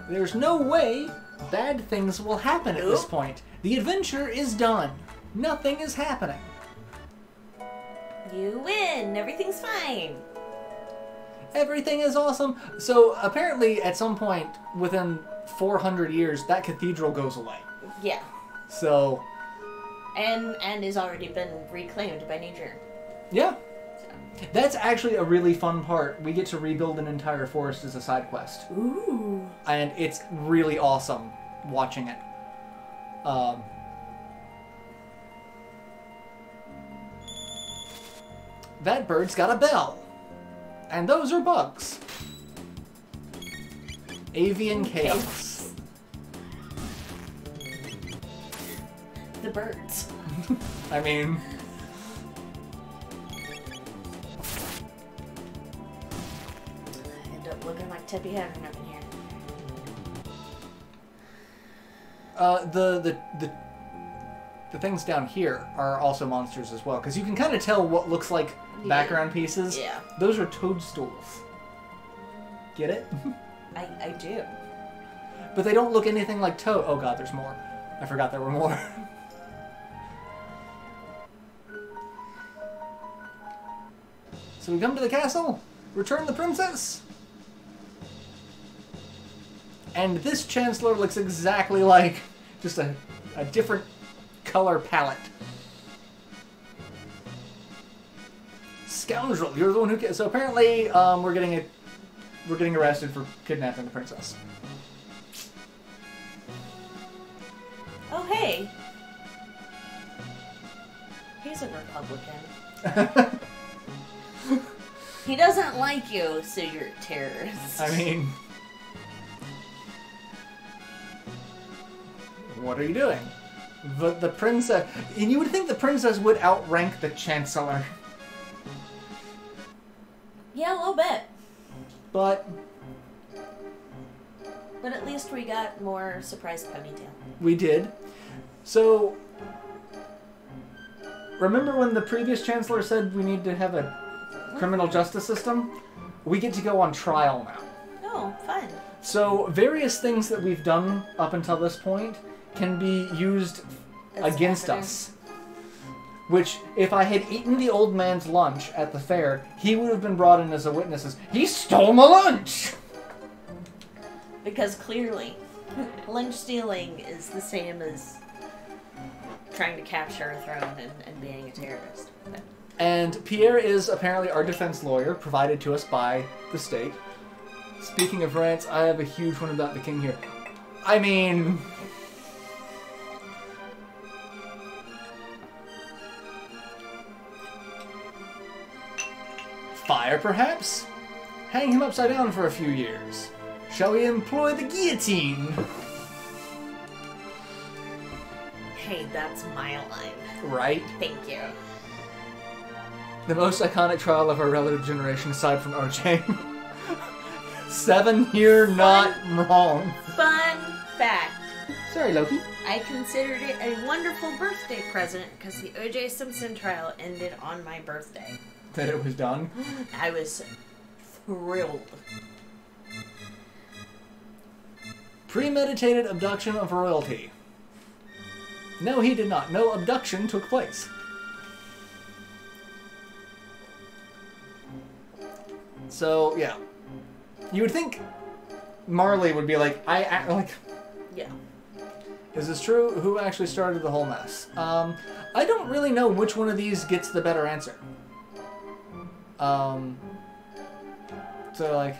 There's no way bad things will happen at this point. The adventure is done. Nothing is happening. You win. Everything's fine. Everything is awesome. So apparently at some point within 400 years that cathedral goes away. Yeah. So. And has already been reclaimed by nature. Yeah. So. That's actually a really fun part. We get to rebuild an entire forest as a side quest. Ooh. And it's really awesome watching it. That bird's got a bell. And those are bugs. Avian chaos. The birds. I mean... I end up looking like Tippy Hedren up in here. The things down here are also monsters as well, because you can kind of tell what looks like background pieces. Yeah. Those are toadstools. Get it? I do. But they don't look anything like toad. Oh god, there's more. I forgot there were more. So we come to the castle, return the princess, and this Chancellor looks exactly like just a different color palette. Scoundrel, you're the one who... So apparently, we're getting arrested for kidnapping the princess. Oh, hey. He's a Republican. He doesn't like you, so you're a terrorist. I mean... What are you doing? The princess... And you would think the princess would outrank the Chancellor. Yeah, a little bit. But... But at least we got more surprise ponytail. We did. So... Remember when the previous Chancellor said we need to have a criminal justice system? We get to go on trial now. Oh, fun. So, various things that we've done up until this point can be used against us. Which, if I had eaten the old man's lunch at the fair, he would have been brought in as a witness as, he stole my lunch! Because clearly, lunch stealing is the same as trying to capture a throne and being a terrorist. But. And Pierre is apparently our defense lawyer, provided to us by the state. Speaking of rants, I have a huge one about the king here. I mean... Fire, perhaps? Hang him upside down for a few years. Shall we employ the guillotine? Hey, that's my line. Right? Thank you. The most iconic trial of our relative generation, aside from OJ. 7 here, not wrong. Fun fact. Sorry, Loki. I considered it a wonderful birthday present because the O.J. Simpson trial ended on my birthday. That it was done? I was thrilled. Premeditated abduction of royalty. No, he did not. No abduction took place. So, yeah. You would think Marley would be like, Yeah. Is this true? Who actually started the whole mess? I don't really know which one of these gets the better answer. So, like,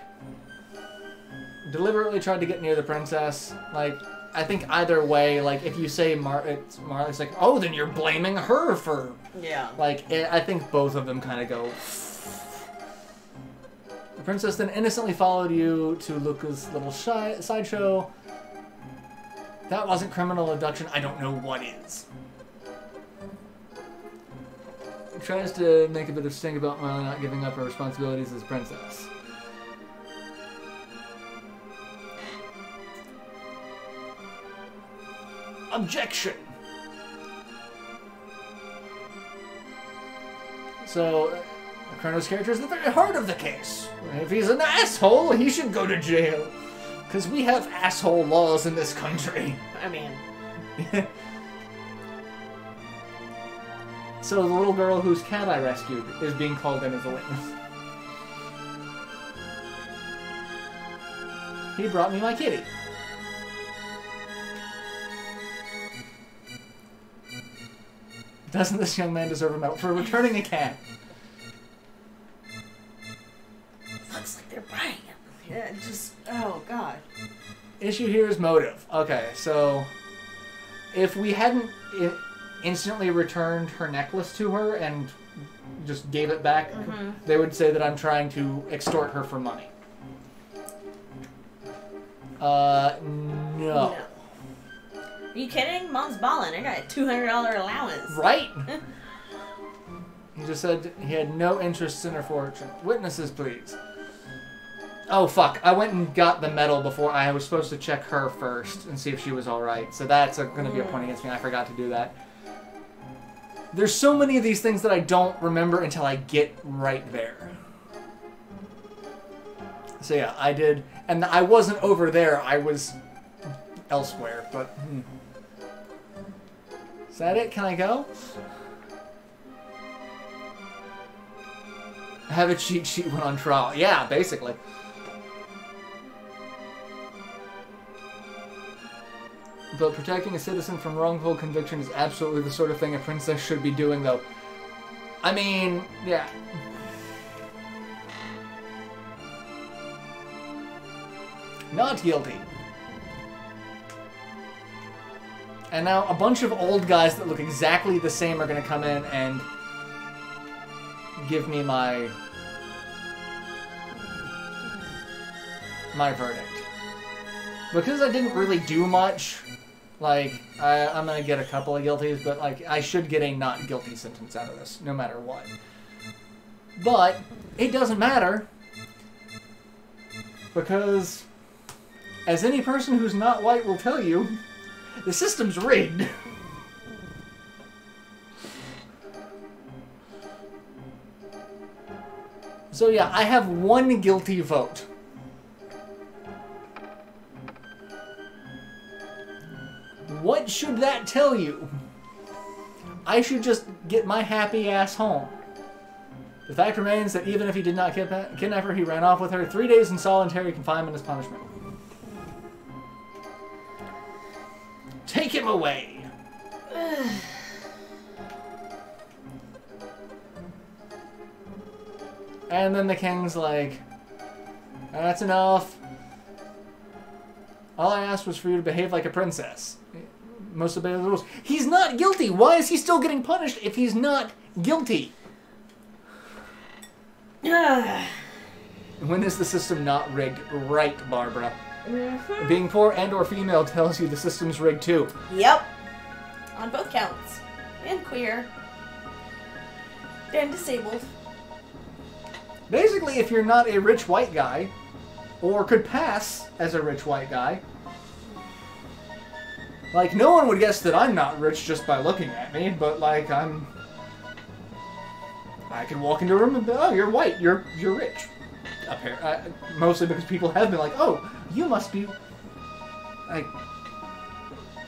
deliberately tried to get near the princess. Like, I think either way, like, if you say it's Marley's like, oh, then you're blaming her for... Yeah. Like, I think both of them kind of go... The princess then innocently followed you to Luca's little sideshow. That wasn't criminal abduction. I don't know what is. Tries to make a bit of stink about Marley not giving up her responsibilities as princess. Objection! So, Chrono's character is the very heart of the case. If he's an asshole, he should go to jail. Because we have asshole laws in this country. I mean... So the little girl whose cat I rescued is being called in as a witness. He brought me my kitty. Doesn't this young man deserve a medal for returning a cat? issue here is motive. Okay, so if we hadn't instantly returned her necklace to her and just gave it back, they would say that I'm trying to extort her for money. No. Are you kidding? Mom's ballin'. I got a $200 allowance. Right? He just said he had no interest in her fortune. Witnesses, please. Oh, fuck. I went and got the medal before. I was supposed to check her first and see if she was alright. So that's going to be a point against me. I forgot to do that. There's so many of these things that I don't remember until I get right there. So yeah, I did. And I wasn't over there. I was elsewhere. But, Is that it? Can I go? Have a cheat sheet when on trial. Yeah, basically. But protecting a citizen from wrongful conviction is absolutely the sort of thing a princess should be doing, though. I mean, yeah. Not guilty. And now a bunch of old guys that look exactly the same are going to come in and give me my verdict. Because I didn't really do much, like, I'm going to get a couple of guilties, but, like, I should get a not guilty sentence out of this, no matter what. But it doesn't matter, because, as any person who's not white will tell you, the system's rigged. So yeah, I have one guilty vote. What should that tell you? I should just get my happy ass home. The fact remains that even if he did not kidnap her, he ran off with her. 3 days in solitary confinement as punishment. Take him away! And then the king's like, that's enough. All I asked was for you to behave like a princess. Most obey the rules. He's not guilty! Why is he still getting punished if he's not guilty? When is the system not rigged? Right, Barbara. Being poor and or female tells you the system's rigged too. Yep. On both counts. And queer. And disabled. Basically, if you're not a rich white guy, or could pass as a rich white guy, like, no one would guess that I'm not rich just by looking at me, but, like, I could walk into a room and be, oh, you're white, you're rich. Mostly because people have been like, oh, you must be, like,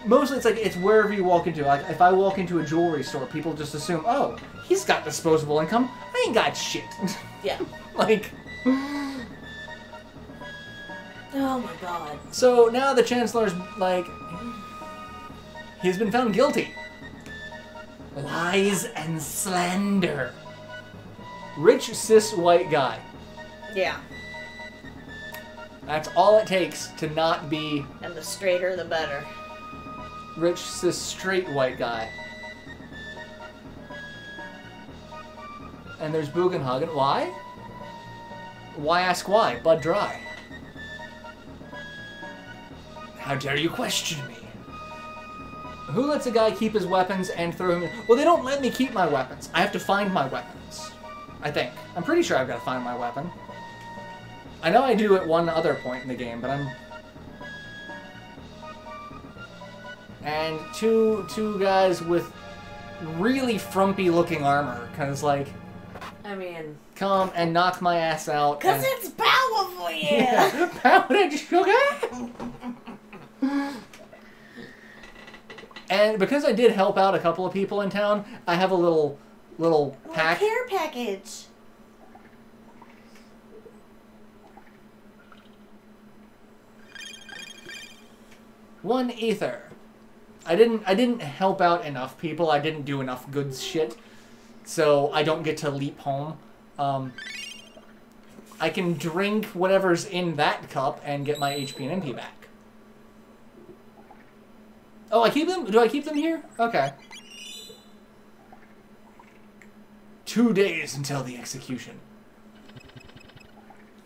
mostly it's wherever you walk into. Like, if I walk into a jewelry store, people just assume, oh, he's got disposable income, I ain't got shit. Yeah. Like... Oh my god. So now the Chancellor's like, he's been found guilty. Lies and slander. Rich cis white guy. Yeah. That's all it takes to not be... And the straighter the better. Rich cis straight white guy. And there's Bugenhagen. Why? Why ask why? Bud dry. How dare you question me? Who lets a guy keep his weapons and throw him in? Well, they don't let me keep my weapons. I have to find my weapons. I think. I'm pretty sure I've got to find my weapon. I know I do at one other point in the game, but I'm... And two guys with really frumpy looking armor, because, like... I mean... Come and knock my ass out. Because it's powerful, yeah! Powdered sugar! And because I did help out a couple of people in town, I have a little pack. Care package. One ether. I didn't help out enough people. I didn't do enough good shit, so I don't get to leap home. I can drink whatever's in that cup and get my HP and MP back. Oh, I keep them? Do I keep them here? Okay. 2 days until the execution.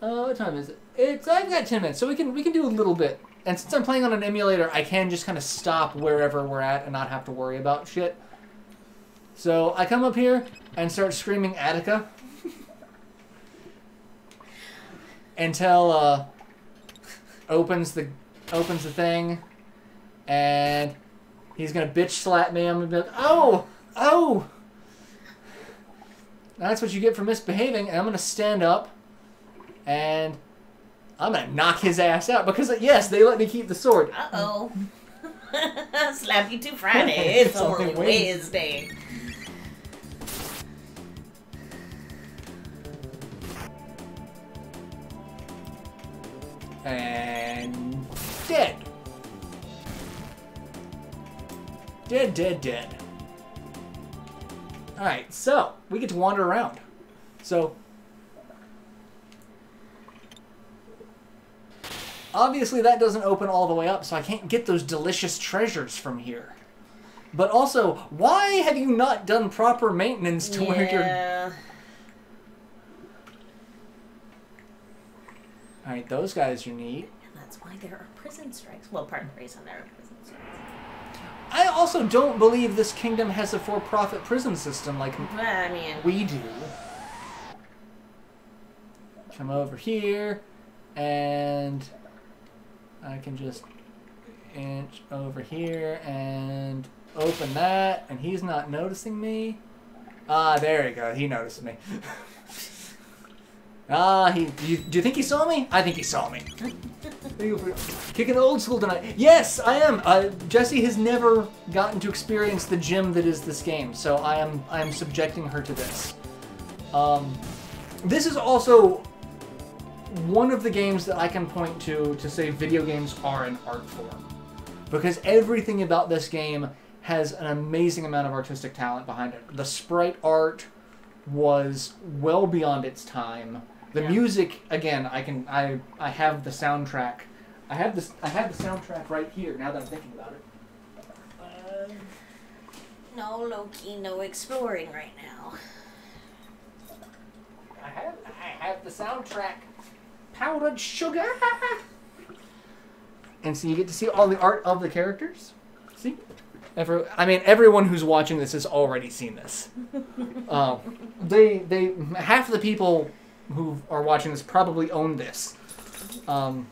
What time is it? I've got 10 minutes, so we can do a little bit. And since I'm playing on an emulator, I can just kind of stop wherever we're at and not have to worry about shit. So I come up here and start screaming Attica until opens the thing, and he's gonna bitch slap me. I'm gonna be like, oh, oh. That's what you get for misbehaving. And I'm gonna stand up, and I'm gonna knock his ass out because yes, they let me keep the sword. Uh-oh. Slap you to Friday. It's only Wednesday. And dead. Dead. Alright, so we get to wander around. So obviously that doesn't open all the way up, so I can't get those delicious treasures from here. But also, why have you not done proper maintenance to where you're... Alright, those guys are neat. And that's why there are prison strikes. Well, part of the reason there are prison strikes. I also don't believe this kingdom has a for-profit prison system like we do. Come over here, and I can just inch over here and open that, and he's not noticing me. Ah, there we go. He noticed me. Do you think he saw me? I think he saw me. Kicking the old school tonight. Yes, I am. Jessie has never gotten to experience the gym that is this game, so I am subjecting her to this. This is also one of the games that I can point to say video games are an art form, because everything about this game has an amazing amount of artistic talent behind it. The sprite art was well beyond its time. The music, again, I have the soundtrack. I have the soundtrack right here. Now that I'm thinking about it. No Loki, no exploring right now. I have the soundtrack. Powdered sugar. And so you get to see all the art of the characters. See? Everyone who's watching this has already seen this. They half the people who are watching this probably own this. But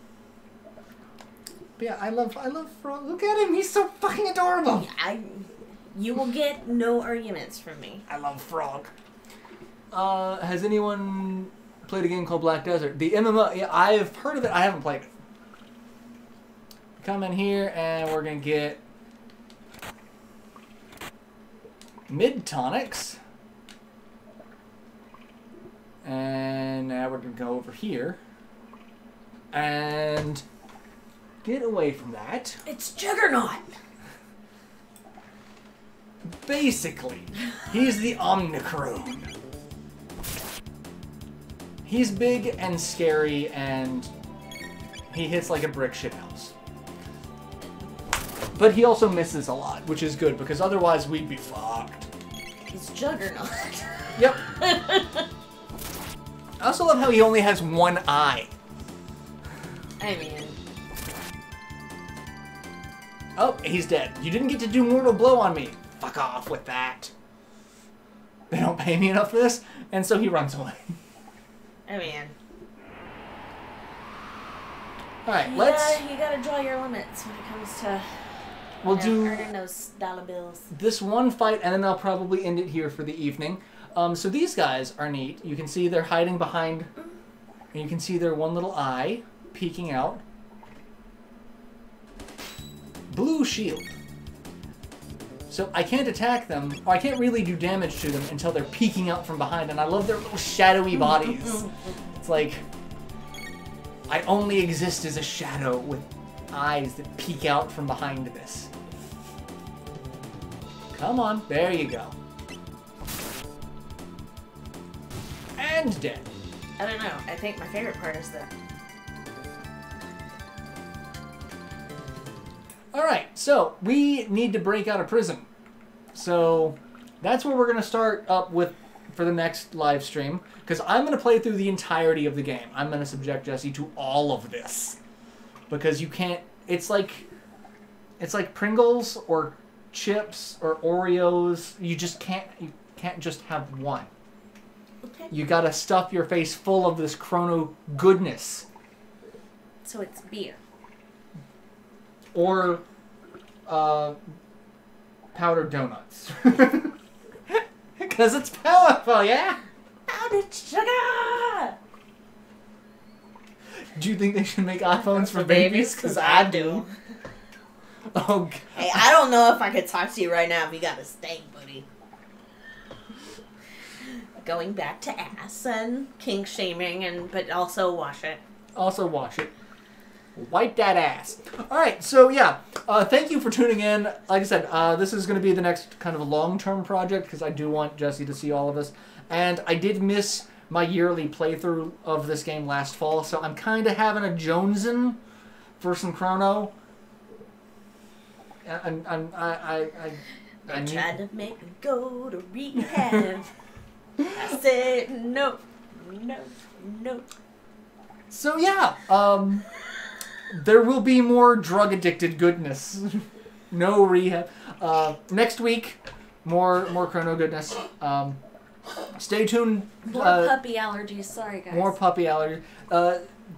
yeah, I love Frog. Look at him, he's so fucking adorable. You will get no arguments from me. I love Frog. Has anyone played a game called Black Desert? The MMO. Yeah, I've heard of it. I haven't played it. Come in here and we're gonna get mid tonics. And now we're going to go over here and get away from that. It's Juggernaut! Basically, he's the Omnicron. He's big and scary, and he hits like a brick shithouse. But he also misses a lot, which is good, because otherwise we'd be fucked. He's Juggernaut. Yep. I also love how he only has one eye. Oh, he's dead. You didn't get to do mortal blow on me. Fuck off with that. They don't pay me enough for this, and so he runs away. Alright, let's... You gotta draw your limits when it comes to... We'll do earning those dollar bills. This one fight, and then I'll probably end it here for the evening. So these guys are neat. You can see they're hiding behind, and you can see their one little eye peeking out. Blue shield. So I can't attack them, or I can't really do damage to them until they're peeking out from behind, and I love their little shadowy bodies. It's like, I only exist as a shadow with eyes that peek out from behind this. Come on, there you go. And dead. I don't know. I think my favorite part is that. Alright, so we need to break out of prison. So that's where we're going to start up with for the next live stream. Because I'm going to play through the entirety of the game. I'm going to subject Jesse to all of this. Because you can't... It's like Pringles or chips or Oreos. You just can't... You can't just have one. Okay. You gotta stuff your face full of this Chrono goodness. So it's beer. Or powdered donuts. Because it's powerful, yeah? Powdered sugar! Do you think they should make iPhones for babies? Because I do. Oh, God. Hey, I don't know if I could talk to you right now if you got a steak, buddy. Going back to ass and kink shaming, but also wash it. Also wash it. Wipe that ass. Alright, so yeah. Thank you for tuning in. Like I said, this is going to be the next kind of a long-term project because I do want Jesse to see all of this. And I did miss my yearly playthrough of this game last fall, so I'm kind of having a jonesing for some Chrono. I tried to make me go to rehab. I said no, no, no. So yeah, there will be more drug-addicted goodness. No rehab. Next week, more Chrono goodness. Stay tuned. More puppy allergies. Sorry, guys. More puppy allergies.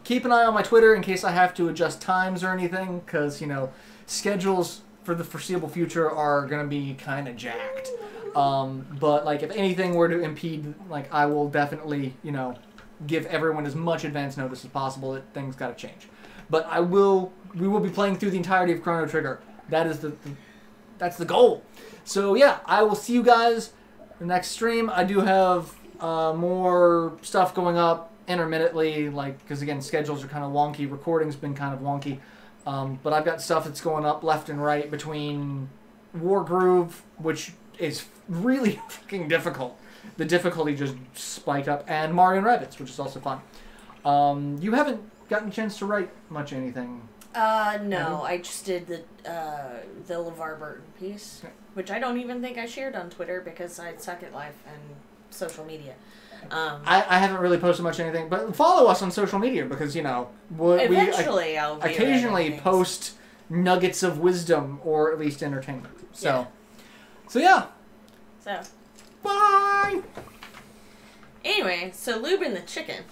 Keep an eye on my Twitter in case I have to adjust times or anything, because, you know, schedules for the foreseeable future are going to be kind of jacked. But, like, if anything were to impede, like, I will definitely, you know, give everyone as much advance notice as possible that things got to change. But we will be playing through the entirety of Chrono Trigger. That is that's the goal. So, yeah, I will see you guys in the next stream. I do have more stuff going up intermittently, like, because, again, schedules are kind of wonky. Recording's been kind of wonky. But I've got stuff that's going up left and right between Wargroove, which is really fucking difficult. The difficulty just spiked up, and Mario & Rabbids, which is also fun. You haven't gotten a chance to write much anything. No, I just did the LeVar Burton piece, okay. Which I don't even think I shared on Twitter because I suck at life and social media. I haven't really posted much anything, but follow us on social media because, you know, eventually I'll be occasionally post nuggets of wisdom or at least entertainment. So yeah. So. Bye! Anyway, so Lubin the chicken.